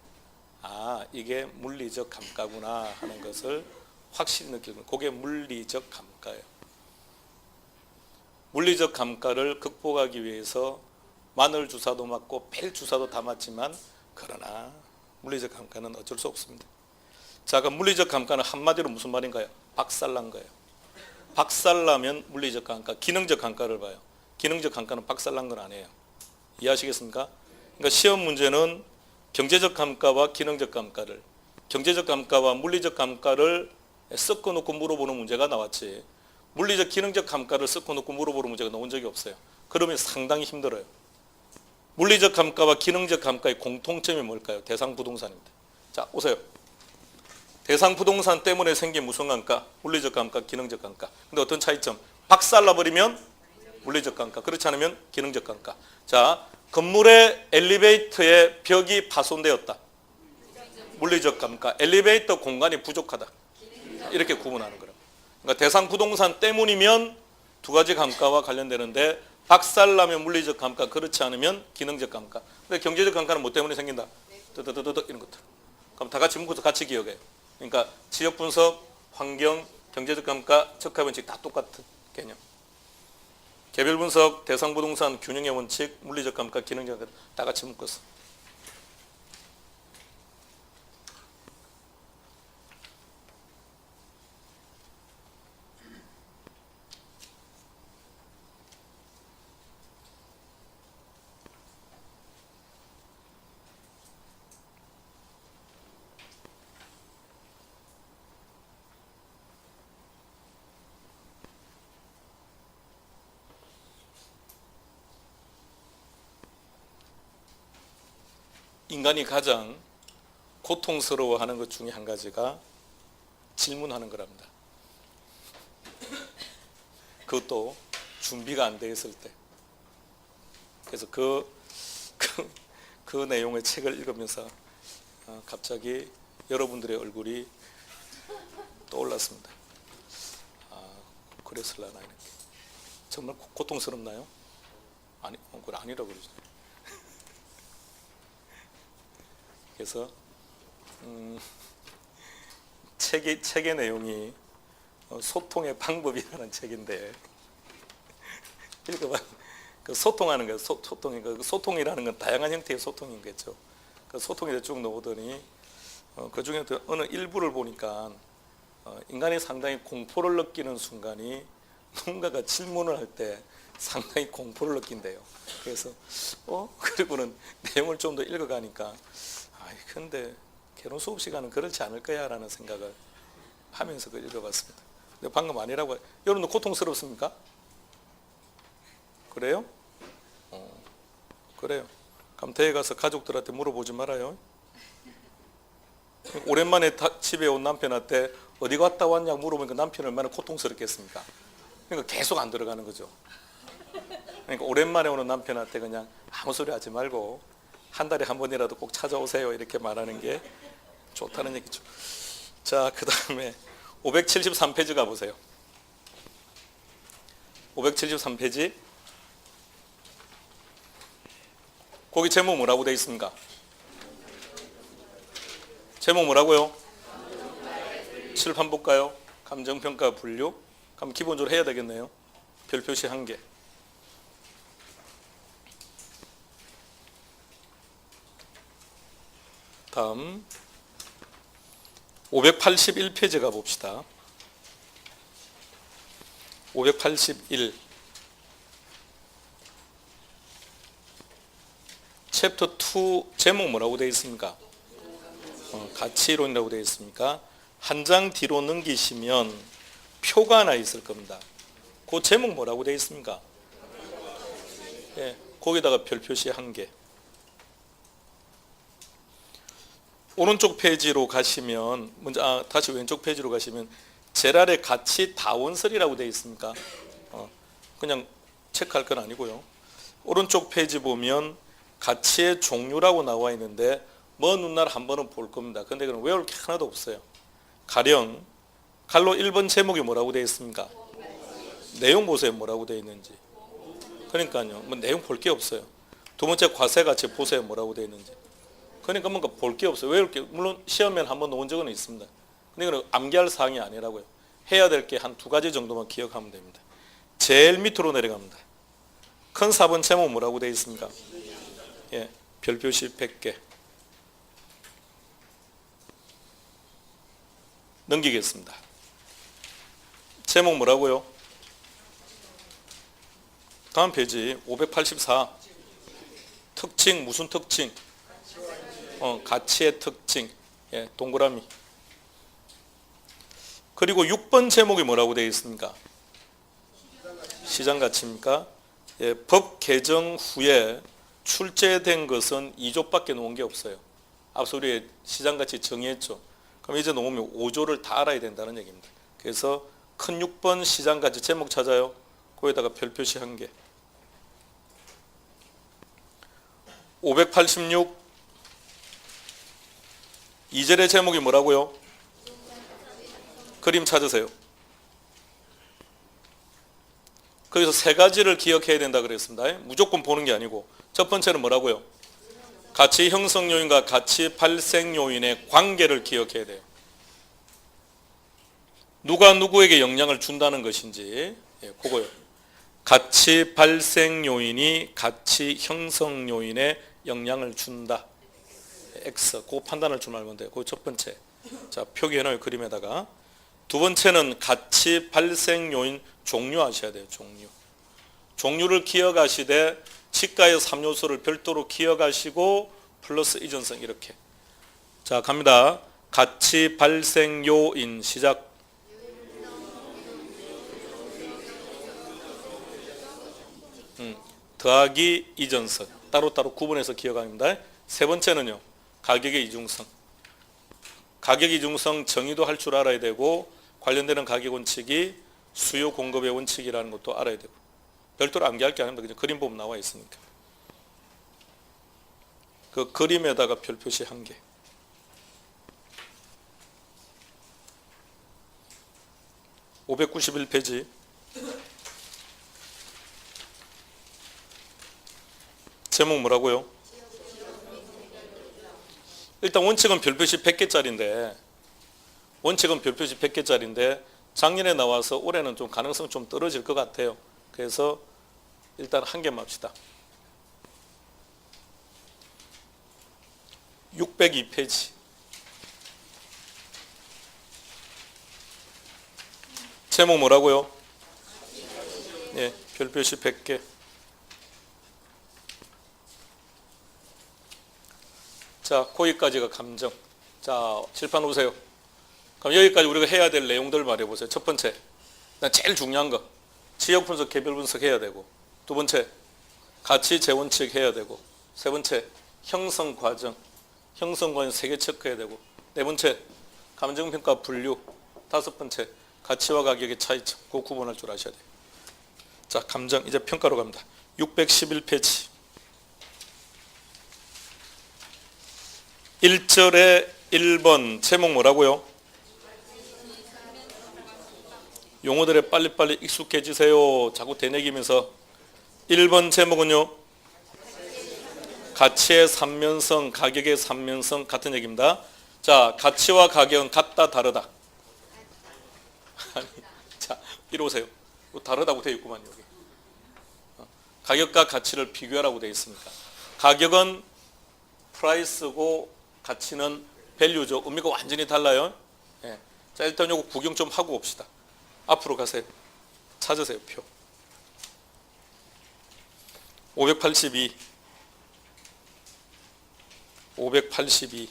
S1: 아, 이게 물리적 감가구나 하는 것을 확실히 느끼고, 그게 물리적 감가예요. 물리적 감가를 극복하기 위해서 마늘 주사도 맞고 펠 주사도 다 맞지만, 그러나 물리적 감가는 어쩔 수 없습니다. 자, 그럼 물리적 감가는 한마디로 무슨 말인가요? 박살난 거예요. 박살나면 물리적 감가, 기능적 감가를 봐요. 기능적 감가는 박살난 건 아니에요. 이해하시겠습니까? 그러니까 시험 문제는 경제적 감가와 기능적 감가를, 경제적 감가와 물리적 감가를 섞어놓고 물어보는 문제가 나왔지, 물리적 기능적 감가를 섞어놓고 물어보는 문제가 나온 적이 없어요. 그러면 상당히 힘들어요. 물리적 감가와 기능적 감가의 공통점이 뭘까요? 대상 부동산입니다. 자, 오세요. 대상 부동산 때문에 생긴 무슨 감가? 물리적 감가, 기능적 감가. 근데 어떤 차이점? 박살나버리면 물리적 감가, 그렇지 않으면 기능적 감가. 자, 건물의 엘리베이터의 벽이 파손되었다. 물리적 감가. 엘리베이터 공간이 부족하다. 이렇게 구분하는 거예요. 그러니까 대상 부동산 때문이면 두 가지 감가와 관련되는데, 박살나면 물리적 감가, 그렇지 않으면 기능적 감가. 근데 경제적 감가는 뭐 때문에 생긴다? 뜨뜨뜨뜨 이런 것들. 그럼 다 같이 묶어서 같이 기억해. 그러니까 지역 분석, 환경, 경제적 감가, 적합 원칙 다 똑같은 개념. 개별 분석, 대상 부동산, 균형의 원칙, 물리적 감가, 기능적 감가 다 같이 묶었어. 인간이 가장 고통스러워하는 것 중에 한 가지가 질문하는 거랍니다. 그것도 준비가 안 돼 있을 때. 그래서 그 내용의 책을 읽으면서 갑자기 여러분들의 얼굴이 떠올랐습니다. 그랬을라나 이렇게. 정말 고통스럽나요? 아니, 그건 아니라고 그러죠. 그래서 책의 내용이 소통의 방법이라는 책인데 읽어봐. 그 소통하는 거, 소통이라는 건 다양한 형태의 소통인 거죠. 그 소통에 쭉 나오더니 그 중에 어느 일부를 보니까 인간이 상당히 공포를 느끼는 순간이 누군가가 질문을 할 때 상당히 공포를 느낀대요. 그래서 그리고는 내용을 좀 더 읽어가니까 근데 개론 수업 시간은 그렇지 않을 거야 라는 생각을 하면서 그걸 읽어봤습니다. 근데 방금 아니라고. 여러분도 고통스럽습니까? 그래요? 그래요. 그럼 대회 가서 가족들한테 물어보지 말아요. 오랜만에 집에 온 남편한테 어디 갔다 왔냐고 물어보니까 남편이 얼마나 고통스럽겠습니까? 그러니까 계속 안 들어가는 거죠. 그러니까 오랜만에 오는 남편한테 그냥 아무 소리 하지 말고 한 달에 한 번이라도 꼭 찾아오세요 이렇게 말하는 게 좋다는 얘기죠. 자, 그 다음에 573페이지 가보세요. 573페이지. 거기 제목 뭐라고 되어 있습니까? 제목 뭐라고요? 칠판 볼까요? 감정평가 분류. 그럼 기본적으로 해야 되겠네요. 별표시 1개. 다음 581페이지 가봅시다. 581. 챕터 2 제목 뭐라고 되어 있습니까? 가치이론이라고 되어 있습니까? 한 장 뒤로 넘기시면 표가 하나 있을 겁니다. 그 제목 뭐라고 되어 있습니까? 예, 거기다가 별표시 1개. 오른쪽 페이지로 가시면 먼저 다시 왼쪽 페이지로 가시면 제랄의 가치 다원설이라고 되어 있습니까? 그냥 체크할 건 아니고요. 오른쪽 페이지 보면 가치의 종류라고 나와 있는데 먼 훗날 한 번은 볼 겁니다. 근데 그건 외울 게 하나도 없어요. 가령 갈로 1번 제목이 뭐라고 되어 있습니까? 내용 보세요. 뭐라고 되어 있는지. 그러니까요. 뭐 내용 볼 게 없어요. 두 번째 과세가치 보세요. 뭐라고 되어 있는지. 그러니까 뭔가 볼 게 없어요. 외울 게 물론 시험에 한번 놓은 적은 있습니다. 근데 그건 암기할 사항이 아니라고요. 해야 될 게 한 2가지 정도만 기억하면 됩니다. 제일 밑으로 내려갑니다. 큰 4번 제목 뭐라고 되어 있습니까? 예, 별표시 100개. 넘기겠습니다. 제목 뭐라고요? 다음 페이지 584. 특징. 무슨 특징? 가치의 특징. 예, 동그라미. 그리고 6번 제목이 뭐라고 되어 있습니까? 시장가치입니까? 예, 법 개정 후에 출제된 것은 2조밖에 놓은 게 없어요. 앞서 우리 시장가치 정의했죠. 그럼 이제 놓으면 5조를 다 알아야 된다는 얘기입니다. 그래서 큰 6번 시장가치 제목 찾아요. 거기다가 별표시 1개. 586. 2절의 제목이 뭐라고요? 그림 찾으세요. 거기서 3가지를 기억해야 된다 그랬습니다. 무조건 보는 게 아니고. 첫 번째는 뭐라고요? 가치 형성 요인과 가치 발생 요인의 관계를 기억해야 돼요. 누가 누구에게 영향을 준다는 것인지, 그거요. 가치 발생 요인이 가치 형성 요인에 영향을 준다. X, 그 판단을 좀 알면 돼요. 그 첫 번째. 자, 표기해놓은 그림에다가. 두 번째는 가치 발생 요인 종류 아셔야 돼요. 종류. 종류를 기억하시되 치과의 3요소를 별도로 기억하시고 플러스 이전성 이렇게. 자, 갑니다. 가치 발생 요인 시작. 더하기 이전성 따로따로 구분해서 기억합니다. 세 번째는요, 가격의 이중성. 가격 이중성 정의도 할 줄 알아야 되고 관련되는 가격 원칙이 수요 공급의 원칙이라는 것도 알아야 되고 별도로 암기할 게 아닙니다. 그냥 그림 보면 나와 있으니까. 그 그림에다가 별 표시 한 개. (591페이지) 제목 뭐라고요? 일단 원칙은 별표시 100개짜리인데 원칙은 별표시 100개짜리인데 작년에 나와서 올해는 좀 가능성 좀 떨어질 것 같아요. 그래서 일단 한 개만 합시다. 602페이지. 제목 뭐라고요? 예, 별표시 100개. 자, 거기까지가 감정. 자, 칠판 오세요. 그럼 여기까지 우리가 해야 될 내용들 말해보세요. 첫 번째, 제일 중요한 거. 지역 분석, 개별 분석 해야 되고. 두 번째, 가치 재원칙 해야 되고. 세 번째, 형성 과정. 형성 과정 3개 체크해야 되고. 네 번째, 감정평가 분류. 다섯 번째, 가치와 가격의 차이점. 그거 구분할 줄 아셔야 돼요. 자, 감정. 이제 평가로 갑니다. 611페이지. 1절에 1번 제목 뭐라고요? 용어들에 빨리빨리 익숙해지세요. 자꾸 되뇌기면서. 1번 제목은요, 가치의 삼면성, 가격의 삼면성. 같은 얘기입니다. 자, 가치와 가격은 같다 다르다? 아니, 자, 이리 오세요. 다르다고 되어 있구만 여기. 가격과 가치를 비교하라고 되어 있습니까? 가격은 프라이스고 가치는 밸류죠. 의미가 완전히 달라요. 예. 자, 일단 요거 구경 좀 하고 옵시다. 앞으로 가세요. 찾으세요, 표. 582. 582.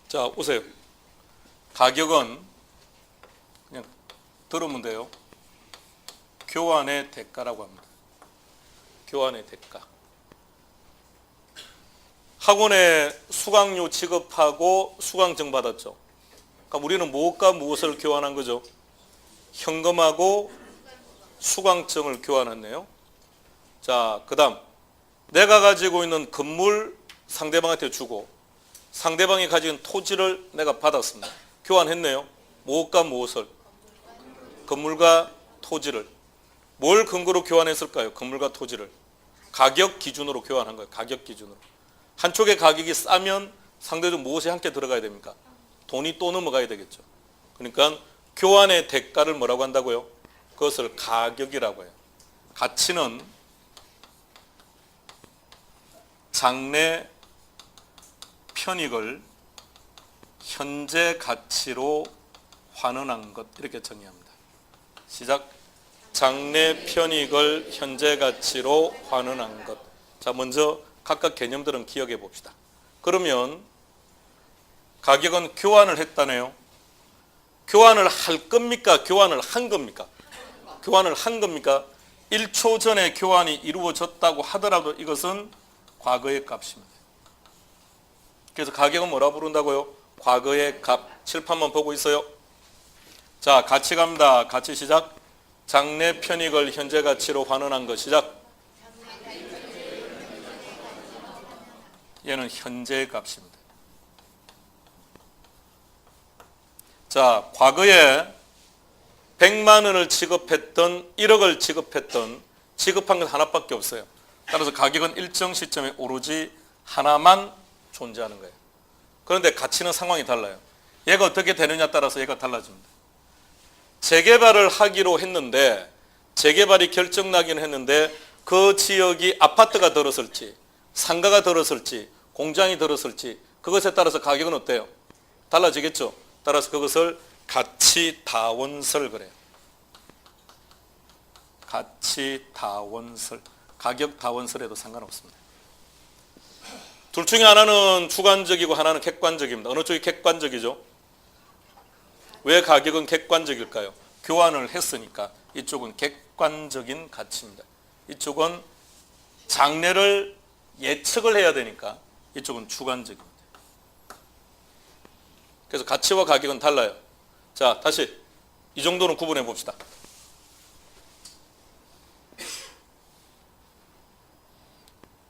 S1: 자, 오세요. 가격은 그냥 들으면 돼요. 교환의 대가라고 합니다. 교환의 대가. 학원에 수강료 지급하고 수강증 받았죠. 그러니까 우리는 무엇과 무엇을 교환한 거죠? 현금하고 수강증을 교환했네요. 자, 그 다음 내가 가지고 있는 건물 상대방한테 주고 상대방이 가지고 있는 토지를 내가 받았습니다. 교환했네요. 무엇과 무엇을? 건물과 토지를. 뭘 근거로 교환했을까요? 건물과 토지를. 가격 기준으로 교환한 거예요. 가격 기준으로. 한쪽의 가격이 싸면 상대도 무엇이 함께 들어가야 됩니까? 돈이 또 넘어가야 되겠죠. 그러니까 교환의 대가를 뭐라고 한다고요? 그것을 가격이라고 해요. 가치는 장래 편익을 현재 가치로 환원한 것, 이렇게 정의합니다. 시작. 장래 편익을 현재 가치로 환원한 것. 자, 먼저 각각 개념들은 기억해 봅시다. 그러면 가격은 교환을 했다네요. 교환을 할 겁니까? 교환을 한 겁니까? 교환을 한 겁니까? 1초 전에 교환이 이루어졌다고 하더라도 이것은 과거의 값입니다. 그래서 가격은 뭐라 부른다고요? 과거의 값. 칠판만 보고 있어요. 자, 가치 갑니다. 가치 시작. 장래 편익을 현재 가치로 환원한 것. 시작. 얘는 현재의 값입니다. 자, 과거에 100만 원을 지급했던 1억을 지급했던 지급한 건 하나밖에 없어요. 따라서 가격은 일정 시점에 오로지 하나만 존재하는 거예요. 그런데 가치는 상황이 달라요. 얘가 어떻게 되느냐에 따라서 얘가 달라집니다. 재개발을 하기로 했는데 재개발이 결정나기는 했는데 그 지역이 아파트가 들었을지 상가가 들었을지 공장이 들었을지 그것에 따라서 가격은 어때요? 달라지겠죠. 따라서 그것을 가치다원설 그래요. 가치다원설. 가격다원설에도 상관없습니다. 둘 중에 하나는 주관적이고 하나는 객관적입니다. 어느 쪽이 객관적이죠? 왜 가격은 객관적일까요? 교환을 했으니까. 이쪽은 객관적인 가치입니다. 이쪽은 장래를 예측을 해야 되니까 이쪽은 주관적입니다. 그래서 가치와 가격은 달라요. 자, 다시 이 정도는 구분해 봅시다.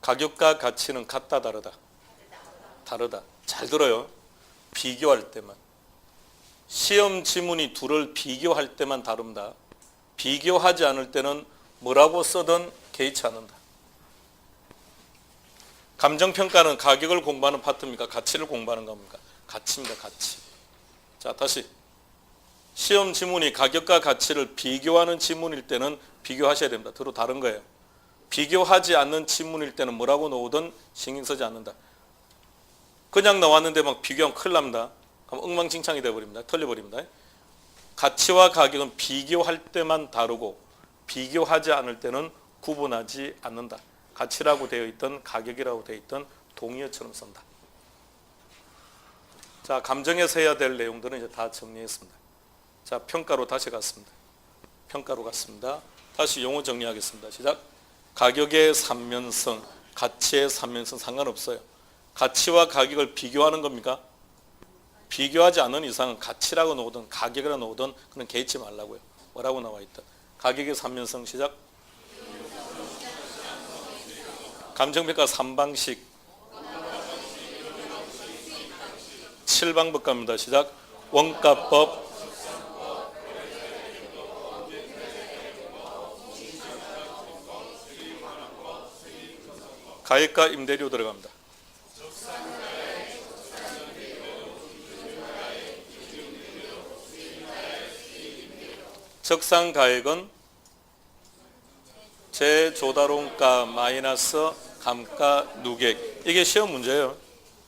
S1: 가격과 가치는 같다, 다르다? 다르다. 잘 들어요. 비교할 때만. 시험 지문이 둘을 비교할 때만 다릅니다. 비교하지 않을 때는 뭐라고 써든 개의치 않는다. 감정평가는 가격을 공부하는 파트입니까? 가치를 공부하는 겁니까? 가치입니다. 가치. 자, 다시 시험 지문이 가격과 가치를 비교하는 지문일 때는 비교하셔야 됩니다. 서로 다른 거예요. 비교하지 않는 지문일 때는 뭐라고 나오든 신경 쓰지 않는다. 그냥 나왔는데 막 비교하면 큰일 납니다. 그럼 엉망진창이 되어버립니다. 털려버립니다. 가치와 가격은 비교할 때만 다르고 비교하지 않을 때는 구분하지 않는다. 가치라고 되어 있던 가격이라고 되어 있던 동의어처럼 쓴다. 자, 감정에서 해야 될 내용들은 이제 다 정리했습니다. 자, 평가로 다시 갔습니다. 평가로 갔습니다. 다시 용어 정리하겠습니다. 시작. 가격의 삼면성, 가치의 삼면성 상관없어요. 가치와 가격을 비교하는 겁니까? 비교하지 않는 이상은 가치라고 나오든 가격이라고 나오든 그런 개의치 말라고요. 뭐라고 나와 있다. 가격의 삼면성 시작. 감정평가 3방식 7방법 갑니다. 시작. 원가법, 가액과 임대료 들어갑니다. 적상가액은 제조달원가 마이너스 감가 누계액. 이게 시험 문제예요.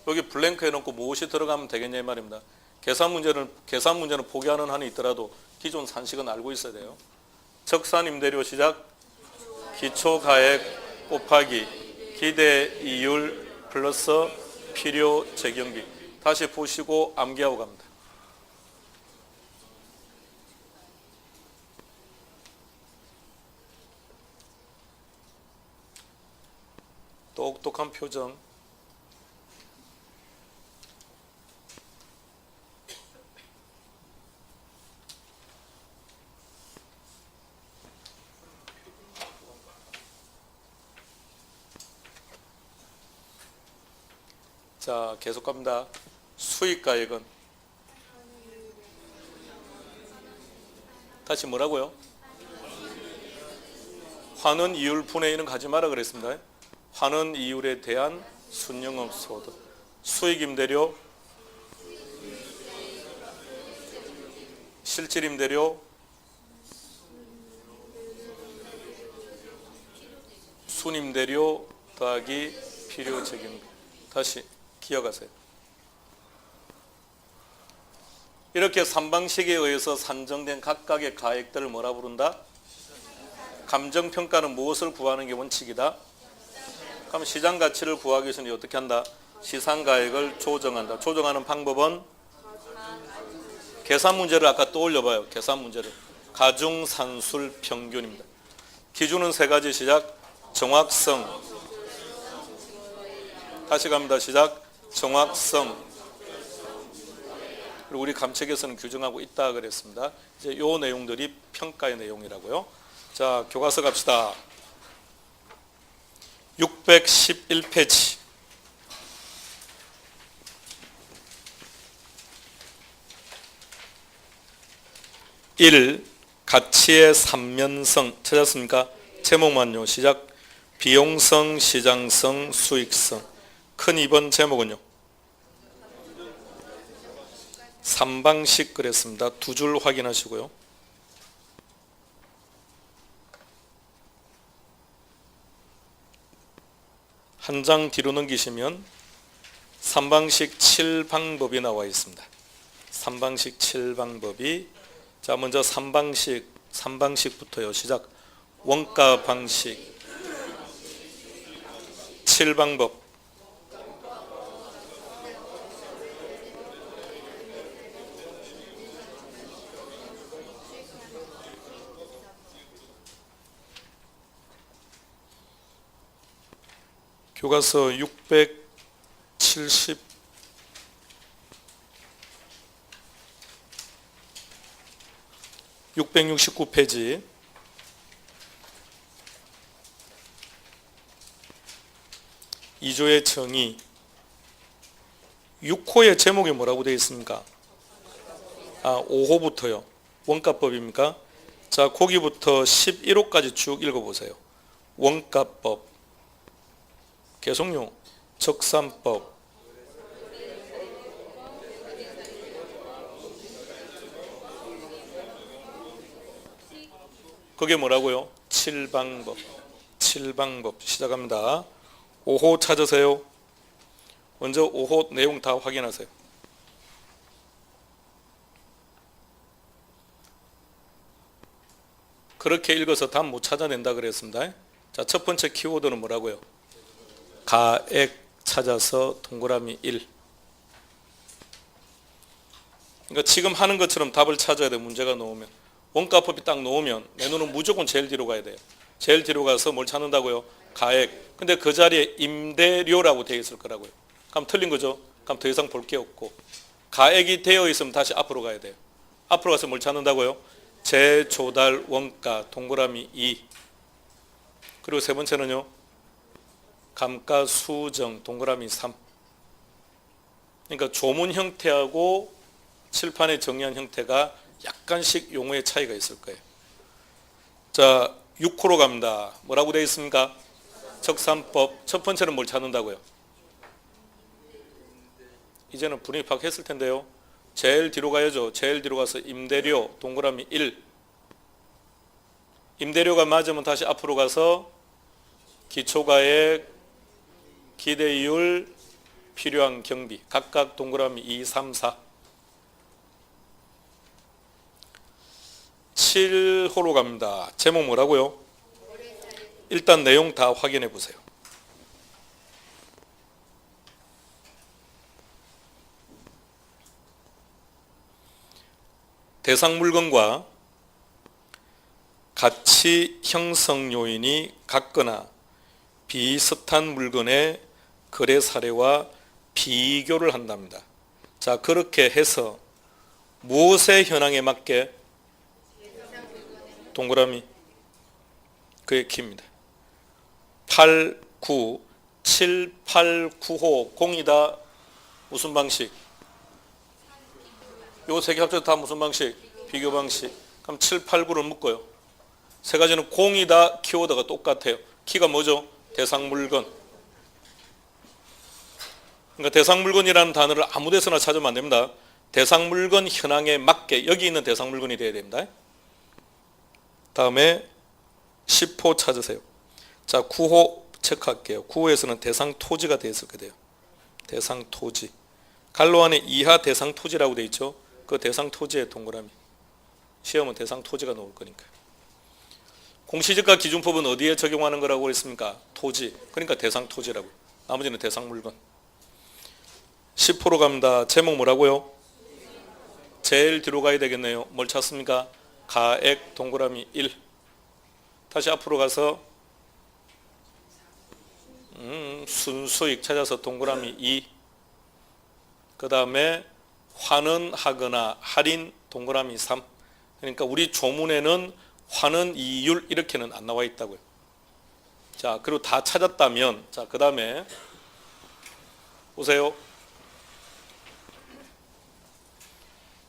S1: 여기 블랭크 해놓고 무엇이 들어가면 되겠냐 이 말입니다. 계산 문제는 포기하는 한이 있더라도 기존 산식은 알고 있어야 돼요. 적산 임대료 시작. 기초가액 곱하기 기대 이율 플러스 필요 재경비. 다시 보시고 암기하고 갑니다. 똑똑한 표정. 자, 계속 갑니다. 수익가액은 다시 뭐라고요? 환원 이율 분의 1은 가지 마라 그랬습니다. 환원 이율에 대한 순영업 소득. 수익 임대료, 실질 임대료, 순임대료 더하기 필요 책임비. 다시 기억하세요. 이렇게 3방식에 의해서 산정된 각각의 가액들을 뭐라 부른다? 감정평가는 무엇을 구하는 게 원칙이다? 그럼 시장가치를 구하기 위해서는 어떻게 한다? 시상가액을 조정한다. 조정하는 방법은 계산 문제를 아까 떠올려봐요. 계산 문제를. 가중산술 평균입니다. 기준은 세 가지 시작. 정확성. 다시 갑니다. 시작. 정확성. 그리고 우리 감책에서는 규정하고 있다 그랬습니다. 이제 요 내용들이 평가의 내용이라고요. 자, 교과서 갑시다. 611페이지. 1. 가치의 삼면성 찾았습니까? 제목만요. 시작. 비용성, 시장성, 수익성. 큰 2번 제목은요. 3방식 그랬습니다. 두 줄 확인하시고요. 한 장 뒤로 넘기시면 3방식 7방법이 나와 있습니다. 3방식 7방법이 자 먼저 3방식부터요. 시작. 원가 방식 7방법. 교과서 670 669페이지 2조의 정의 6호의 제목이 뭐라고 되어 있습니까? 5호부터요. 원가법입니까? 자, 거기부터 11호까지 쭉 읽어보세요. 원가법, 계속요. 적산법, 그게 뭐라고요? 7방법. 7방법 시작합니다. 5호 찾으세요. 먼저 5호 내용 다 확인하세요. 그렇게 읽어서 답 못 찾아낸다 그랬습니다. 자, 첫 번째 키워드는 뭐라고요? 가액 찾아서 동그라미 1. 그러니까 지금 하는 것처럼 답을 찾아야 돼. 문제가 나오면 원가법이 딱 나오면 내 눈은 무조건 제일 뒤로 가야 돼요. 제일 뒤로 가서 뭘 찾는다고요? 가액. 근데 그 자리에 임대료라고 되어 있을 거라고요. 그럼 틀린 거죠? 그럼 더 이상 볼 게 없고, 가액이 되어 있으면 다시 앞으로 가야 돼요. 앞으로 가서 뭘 찾는다고요? 재조달 원가 동그라미 2. 그리고 세 번째는요, 감가수정 동그라미 3. 그러니까 조문 형태하고 칠판에 정리한 형태가 약간씩 용어의 차이가 있을 거예요. 자, 6호로 갑니다. 뭐라고 되어 있습니까? 적산법. 첫 번째는 뭘 찾는다고요? 이제는 분위기 파악했을 텐데요. 제일 뒤로 가야죠. 제일 뒤로 가서 임대료 동그라미 1. 임대료가 맞으면 다시 앞으로 가서 기초가액, 기대이율, 필요한 경비 각각 동그라미 2, 3, 4. 7호로 갑니다. 제목 뭐라고요? 일단 내용 다 확인해 보세요. 대상 물건과 가치 형성 요인이 같거나 비슷한 물건의 거래 사례와 비교를 한답니다. 자, 그렇게 해서 무엇의 현황에 맞게? 동그라미, 그게 키입니다. 8, 9, 7, 8, 9호 공이다. 무슨 방식? 요 세 개 합쳐서 다 무슨 방식? 비교 방식. 그럼 7, 8, 9를 묶어요. 세 가지는 공이다, 키워드가 똑같아요. 키가 뭐죠? 대상 물건. 그러니까 대상 물건이라는 단어를 아무 데서나 찾으면 안 됩니다. 대상 물건 현황에 맞게 여기 있는 대상 물건이 돼야 됩니다. 다음에 10호 찾으세요. 자, 9호 체크할게요. 9호에서는 대상 토지가 되어 있을 거예요. 대상 토지. 갈로 안에 이하 대상 토지라고 되어 있죠. 그 대상 토지의 동그라미. 시험은 대상 토지가 나올 거니까. 공시지가 기준법은 어디에 적용하는 거라고 했습니까? 토지. 그러니까 대상 토지라고. 나머지는 대상 물건. 10호로 갑니다. 제목 뭐라고요? 제일 뒤로 가야 되겠네요. 뭘 찾습니까? 가액 동그라미 1. 다시 앞으로 가서 순수익 찾아서 동그라미 2. 그 다음에 환원하거나 할인 동그라미 3. 그러니까 우리 조문에는 환원 이율 이렇게는 안 나와 있다고요. 자, 그리고 다 찾았다면, 자, 그 다음에 보세요.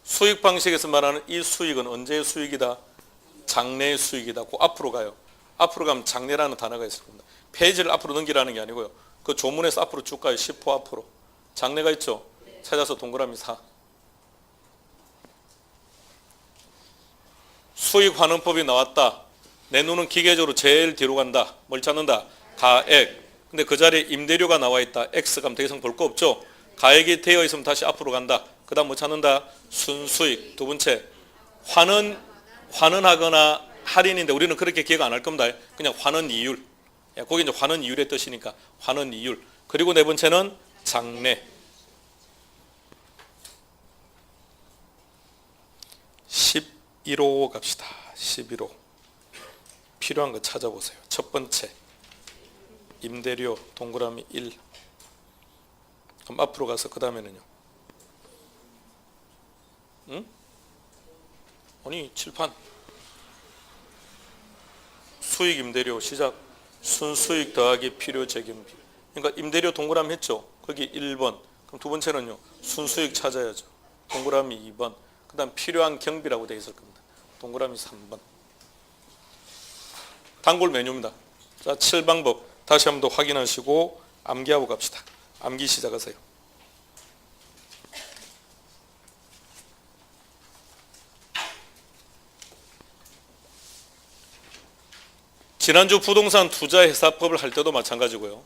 S1: 수익 방식에서 말하는 이 수익은 언제의 수익이다? 장래의 수익이다. 그 앞으로 가요. 앞으로 가면 장래라는 단어가 있을 겁니다. 페이지를 앞으로 넘기라는 게 아니고요. 그 조문에서 앞으로 쭉 가요. 10호 앞으로. 장래가 있죠? 찾아서 동그라미 4. 수익 환원법이 나왔다. 내 눈은 기계적으로 제일 뒤로 간다. 뭘 찾는다? 가액. 근데 그 자리에 임대료가 나와 있다. X 가면 더 이상 볼 거 없죠? 가액이 되어 있으면 다시 앞으로 간다. 그 다음 뭐 찾는다? 순수익. 두 번째, 환원하거나 할인인데 우리는 그렇게 기억 안 할 겁니다. 그냥 환원 이율. 거기 이제 환원 이율의 뜻이니까 환원 이율. 그리고 네 번째는 장래. 11호 갑시다. 11호. 필요한 거 찾아보세요. 첫 번째, 임대료 동그라미 1. 그럼 앞으로 가서 그 다음에는요. 응? 아니 칠판. 수익 임대료 시작. 순수익 더하기 필요 재경비. 그러니까 임대료 동그라미 했죠. 거기 1번. 그럼 두 번째는요. 순수익 찾아야죠. 동그라미 2번. 그 다음 필요한 경비라고 되어 있을 겁니다. 동그라미 3번. 단골 메뉴입니다. 자, 7방법 다시 한번 더 확인하시고 암기하고 갑시다. 암기 시작하세요. 지난주 부동산 투자회사법을 할 때도 마찬가지고요.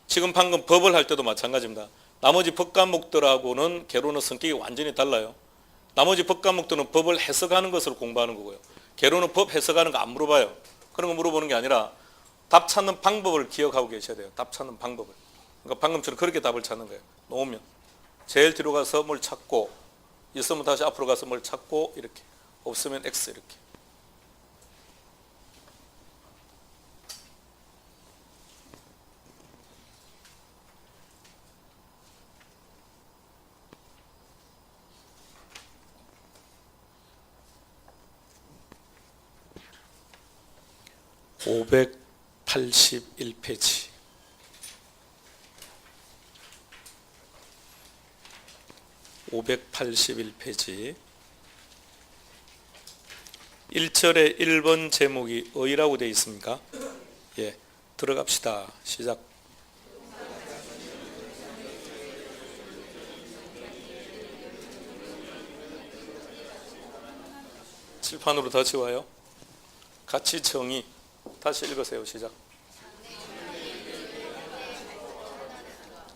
S1: 지금 방금 법을 할 때도 마찬가지입니다. 나머지 법 과목들하고는 개론의 성격이 완전히 달라요. 나머지 법 과목들은 법을 해석하는 것으로 공부하는 거고요. 개론은 법 해석하는 거 안 물어봐요. 그런 거 물어보는 게 아니라 답 찾는 방법을 기억하고 계셔야 돼요. 답 찾는 방법을. 그러니까 방금처럼 그렇게 답을 찾는 거예요. 놓으면 제일 뒤로 가서 뭘 찾고 있으면 다시 앞으로 가서 뭘 찾고 이렇게 없으면 X 이렇게. (581페이지) 581페이지 1절에 1번 제목이 어이라고 되어 있습니까? 예, 들어갑시다. 시작. 칠판으로 다시 와요. 같이 정의 다시 읽으세요. 시작.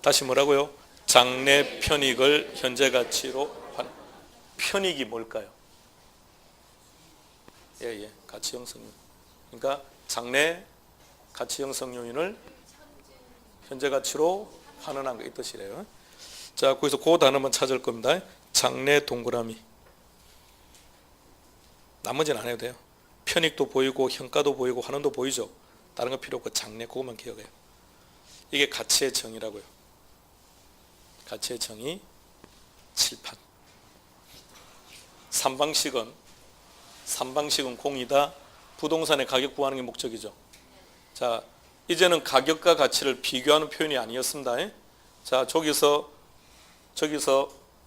S1: 다시 뭐라고요? 장래 편익을 현재 가치로 편익이 뭘까요? 예, 가치 형성 요인. 그러니까 장래 가치 형성 요인을 현재 가치로 환원한 거 이 뜻이래요. 자, 거기서 그 단어만 찾을 겁니다. 장래 동그라미. 나머지는 안 해도 돼요. 편익도 보이고 현가도 보이고 환원도 보이죠. 다른 거 필요 없고 장래 그것만 기억해요. 이게 가치의 정의라고요. 가치의 정의 칠판. 3방식은 공이다. 부동산의 가격 구하는 게 목적이죠. 자, 이제는 가격과 가치를 비교하는 표현이 아니었습니다. 자, 저기서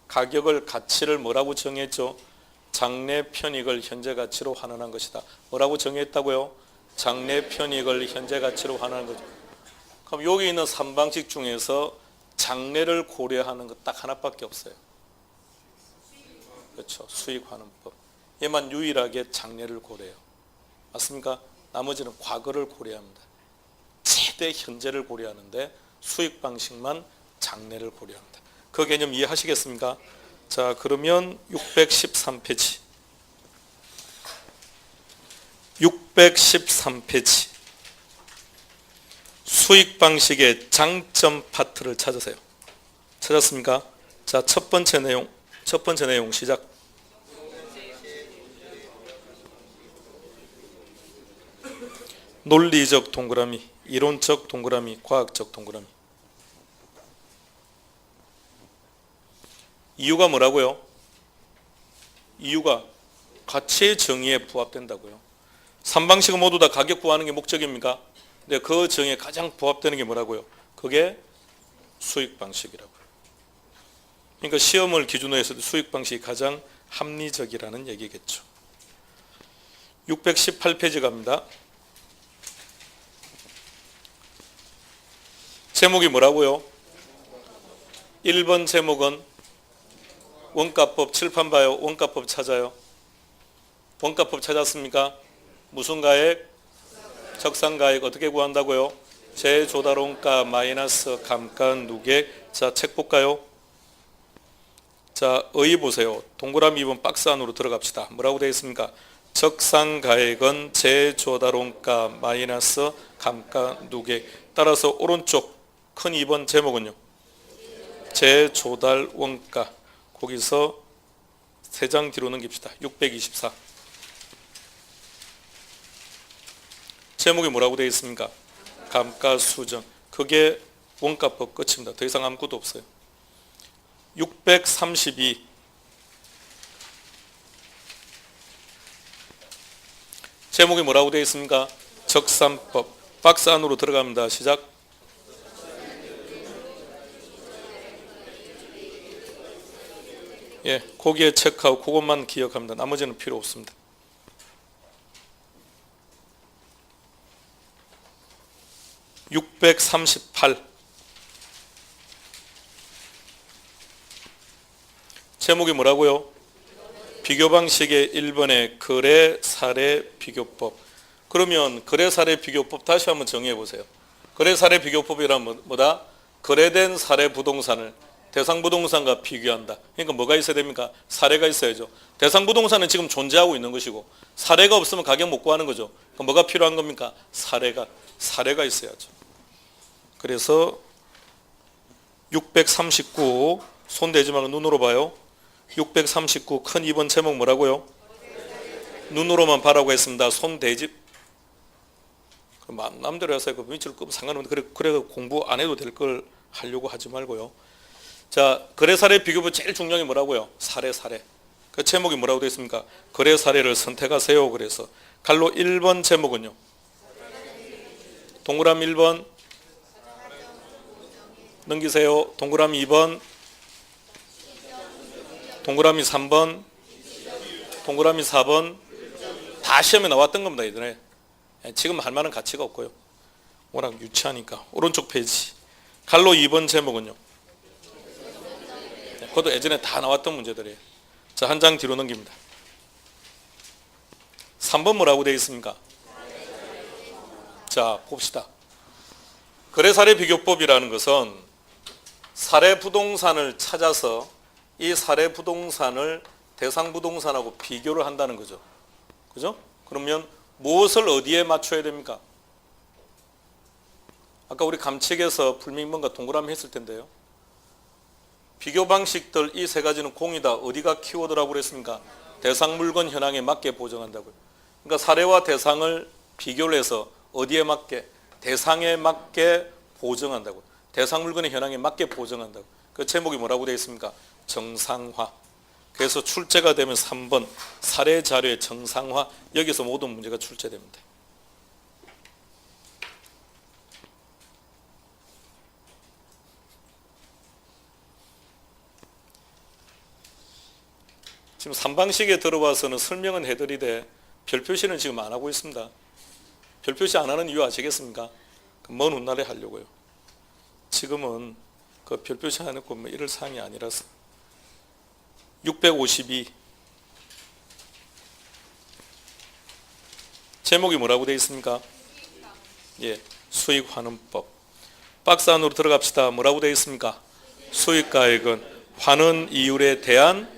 S1: 가격을 가치를 뭐라고 정했죠? 장래 편익을 현재 가치로 환원한 것이다. 뭐라고 정했다고요? 장래 편익을 현재 가치로 환원한 거죠. 그럼 여기 있는 3방식 중에서 장래를 고려하는 것 딱 하나밖에 없어요. 그렇죠. 수익 환원법. 얘만 유일하게 장래를 고려해요. 맞습니까? 나머지는 과거를 고려합니다. 최대 현재를 고려하는데 수익 방식만 장래를 고려합니다. 그 개념 이해하시겠습니까? 자, 그러면 613페이지. 613페이지. 수익 방식의 장점 파트를 찾으세요. 찾았습니까? 자, 첫 번째 내용 시작. 논리적 동그라미, 이론적 동그라미, 과학적 동그라미. 이유가 뭐라고요? 이유가 가치의 정의에 부합된다고요. 3방식은 모두 다 가격 구하는 게 목적입니까? 근데 그 정의에 가장 부합되는 게 뭐라고요? 그게 수익 방식이라고요. 그러니까 시험을 기준으로 해서 수익 방식이 가장 합리적이라는 얘기겠죠. 618페이지 갑니다. 제목이 뭐라고요? 1번 제목은 원가법. 칠판 봐요. 원가법 찾아요. 원가법 찾았습니까? 무슨 가액? 적산가액. 어떻게 구한다고요? 제조달원가 마이너스 감가 누계. 자, 책 볼까요? 자, 의 보세요. 동그라미 2번 박스 안으로 들어갑시다. 뭐라고 되어 있습니까? 적산가액은 제조달원가 마이너스 감가 누계. 따라서 오른쪽 큰 2번 제목은요? 제조달원가. 거기서 3장 뒤로 넘깁시다. 624. 제목이 뭐라고 되어 있습니까? 감가수정. 그게 원가법 끝입니다. 더 이상 아무것도 없어요. 632. 제목이 뭐라고 되어 있습니까? 적산법. 박스 안으로 들어갑니다. 시작. 예, 거기에 체크하고 그것만 기억합니다. 나머지는 필요 없습니다. (638) 제목이 뭐라고요? 비교 방식의 1번의 거래 사례 비교법. 그러면 거래 사례 비교법 다시 한번 정의해 보세요. 거래 사례 비교법이란 뭐다? 거래된 사례 부동산을 대상 부동산과 비교한다. 그러니까 뭐가 있어야 됩니까? 사례가 있어야죠. 대상 부동산은 지금 존재하고 있는 것이고 사례가 없으면 가격 못 구하는 거죠. 그럼 뭐가 필요한 겁니까? 사례가 있어야죠. 그래서 639 손 대지 말고 눈으로 봐요. 639 큰 2번 제목 뭐라고요? 눈으로만 봐라고 했습니다. 손 대지 남대로 해서 그 밑으로 끄면 상관없는데 그래 공부 안 해도 될 걸 하려고 하지 말고요. 자, 거래 사례 비교법 제일 중요한 게 뭐라고요? 사례. 그 제목이 뭐라고 되어 있습니까? 거래 사례를 선택하세요. 그래서 갈로 1번 제목은요. 동그라미 1번 넘기세요. 동그라미 2번, 동그라미 3번, 동그라미 4번 다 시험에 나왔던 겁니다. 이전에. 지금 할 만한 가치가 없고요. 워낙 유치하니까. 오른쪽 페이지. 갈로 2번 제목은요. 그것도 예전에 다 나왔던 문제들이에요. 자, 한 장 뒤로 넘깁니다. 3번 뭐라고 되어 있습니까? 자, 봅시다. 거래사례 비교법이라는 것은 사례 부동산을 찾아서 이 사례 부동산을 대상 부동산하고 비교를 한다는 거죠. 그죠? 그러면 무엇을 어디에 맞춰야 됩니까? 아까 우리 감칙에서 불명문과 동그라미 했을 텐데요. 비교 방식들 이 세 가지는 공이다. 어디가 키워드라고 그랬습니까? 대상 물건 현황에 맞게 보정한다고요. 그러니까 사례와 대상을 비교를 해서 어디에 맞게? 대상에 맞게 보정한다고요. 대상 물건의 현황에 맞게 보정한다고. 그 제목이 뭐라고 되어 있습니까? 정상화. 그래서 출제가 되면 3번 사례 자료의 정상화. 여기서 모든 문제가 출제됩니다. 지금 3방식에 들어와서는 설명은 해드리되 별표시는 지금 안 하고 있습니다. 별표시 안 하는 이유 아시겠습니까? 먼 훗날에 하려고요. 지금은 그 별표시 안 했고 뭐 이럴 사항이 아니라서. 652 제목이 뭐라고 되어 있습니까? 예, 수익환원법. 박스 안으로 들어갑시다. 뭐라고 되어 있습니까? 수익가액은 환원 이율에 대한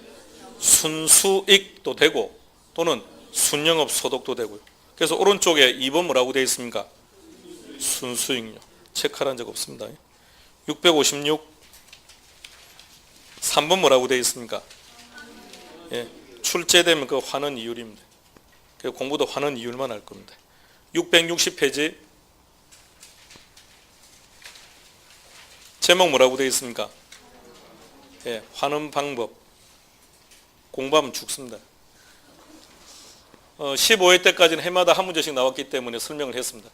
S1: 순수익도 되고 또는 순영업 소득도 되고요. 그래서 오른쪽에 2번 뭐라고 되어 있습니까? 순수익료. 체크한 적 없습니다. 656 3번 뭐라고 되어 있습니까? 예, 출제되면 그 환원 이율입니다. 공부도 환원 이율만 할 겁니다. 660페이지 제목 뭐라고 되어 있습니까? 예, 환원 방법. 공부하면 죽습니다. 15회 때까지는 해마다 한 문제씩 나왔기 때문에 설명을 했습니다.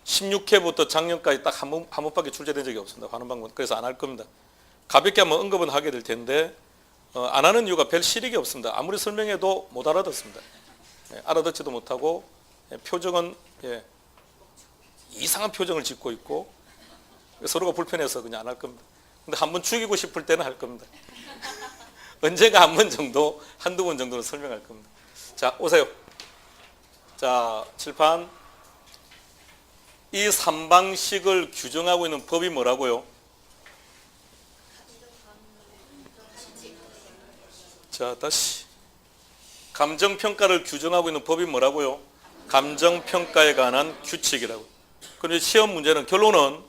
S1: 16회부터 작년까지 딱 한 번밖에 출제된 적이 없습니다. 환원 방법. 그래서 안 할 겁니다. 가볍게 한번 언급은 하게 될 텐데 안 하는 이유가 별 실익이 없습니다. 아무리 설명해도 못 알아듣습니다. 예, 알아듣지도 못하고 표정은 이상한 표정을 짓고 있고 서로가 불편해서 그냥 안 할 겁니다. 근데 한번 죽이고 싶을 때는 할 겁니다. 언젠가 한 번 정도, 한두 번 정도는 설명할 겁니다. 자, 오세요. 자, 칠판. 이 3방식을 규정하고 있는 법이 뭐라고요? 자, 다시. 감정평가를 규정하고 있는 법이 뭐라고요? 감정평가에 관한 규칙이라고. 그런데 시험 문제는 결론은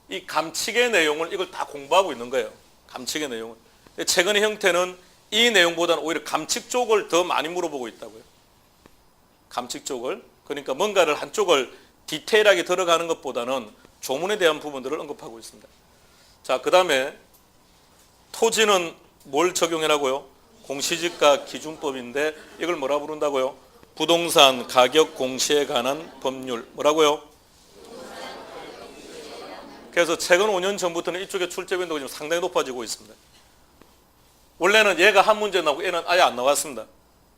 S1: 이 감칙의 내용을 이걸 다 공부하고 있는 거예요. 감칙의 내용을. 최근의 형태는 이 내용보다는 오히려 감칙 쪽을 더 많이 물어보고 있다고요. 감칙 쪽을. 그러니까 뭔가를 한쪽을 디테일하게 들어가는 것보다는 조문에 대한 부분들을 언급하고 있습니다. 자, 그 다음에 토지는 뭘 적용해라고요? 공시지가 기준법인데 이걸 뭐라 부른다고요? 부동산 가격 공시에 관한 법률. 뭐라고요? 그래서 최근 5년 전부터는 이쪽에 출제 빈도가 지금 상당히 높아지고 있습니다. 원래는 얘가 한 문제 나오고 얘는 아예 안 나왔습니다.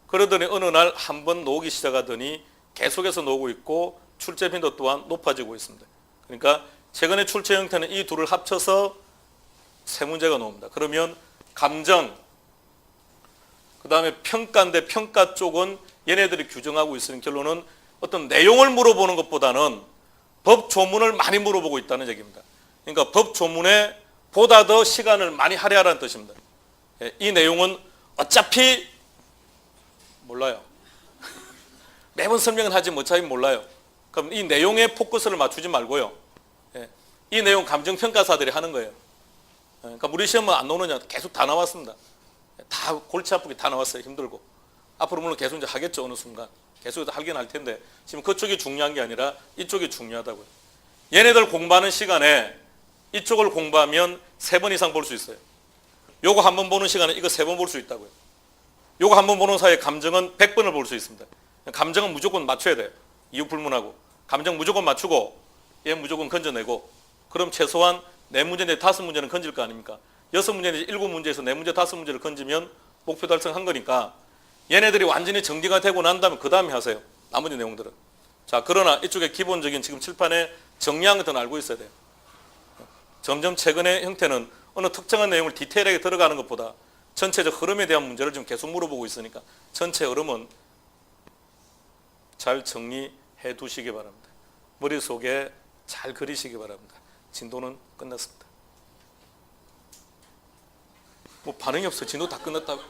S1: 그러더니 어느 날 한 번 나오기 시작하더니 계속해서 나오고 있고 출제 빈도 또한 높아지고 있습니다. 그러니까 최근에 출제 형태는 이 둘을 합쳐서 세 문제가 나옵니다. 그러면 감정, 그 다음에 평가인데 평가 쪽은 얘네들이 규정하고 있으니 결론은 어떤 내용을 물어보는 것보다는 법 조문을 많이 물어보고 있다는 얘기입니다. 그러니까 법 조문에 보다 더 시간을 많이 할애하라는 뜻입니다. 이 내용은 어차피 몰라요. 매번 설명은 하지 어차피 몰라요. 그럼 이 내용에 포커스를 맞추지 말고요. 이 내용 감정평가사들이 하는 거예요. 그러니까 우리 시험은 안 나오느냐? 계속 다 나왔습니다. 다 골치 아프게 다 나왔어요. 힘들고. 앞으로 물론 계속 이제 하겠죠. 어느 순간. 계속 하긴 할 텐데 지금 그쪽이 중요한 게 아니라 이쪽이 중요하다고요. 얘네들 공부하는 시간에 이쪽을 공부하면 3번 이상 볼 수 있어요. 요거 한 번 보는 시간에 이거 3번 볼 수 있다고요. 요거 한 번 보는 사이에 감정은 100번을 볼 수 있습니다. 감정은 무조건 맞춰야 돼요. 이유 불문하고. 감정 무조건 맞추고 얘 무조건 건져내고 그럼 최소한 4문제인데 5문제는 건질 거 아닙니까? 6문제인데 7문제에서 4문제 5문제를 건지면 목표 달성한 거니까 얘네들이 완전히 정리가 되고 난 다음에 그 다음에 하세요. 나머지 내용들은. 자, 그러나 이쪽에 기본적인 지금 칠판에 정리한 것들은 알고 있어야 돼요. 점점 최근의 형태는 어느 특정한 내용을 디테일하게 들어가는 것보다 전체적 흐름에 대한 문제를 지금 계속 물어보고 있으니까 전체 흐름은 잘 정리해 두시기 바랍니다. 머릿속에 잘 그리시기 바랍니다. 진도는 끝났습니다. 뭐 반응이 없어요. 진도 다 끝났다고.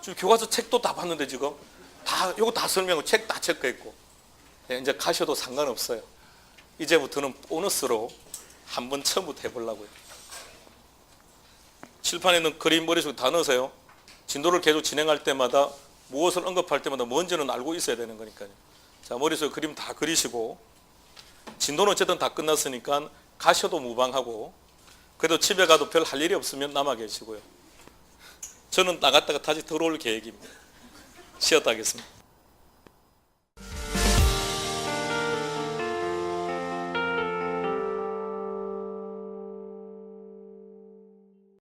S1: 지금 교과서 책도 다 봤는데 지금 다 요거 다 설명하고 책 다 체크했고 이제 가셔도 상관없어요. 이제부터는 보너스로 한번 처음부터 해보려고요. 칠판에 있는 그림 머릿속에 다 넣으세요. 진도를 계속 진행할 때마다 무엇을 언급할 때마다 뭔지는 알고 있어야 되는 거니까요. 자, 머릿속에 그림 다 그리시고 진도는 어쨌든 다 끝났으니까 가셔도 무방하고 그래도 집에 가도 별 할 일이 없으면 남아 계시고요. 저는 나갔다가 다시 들어올 계획입니다. 쉬었다 하겠습니다.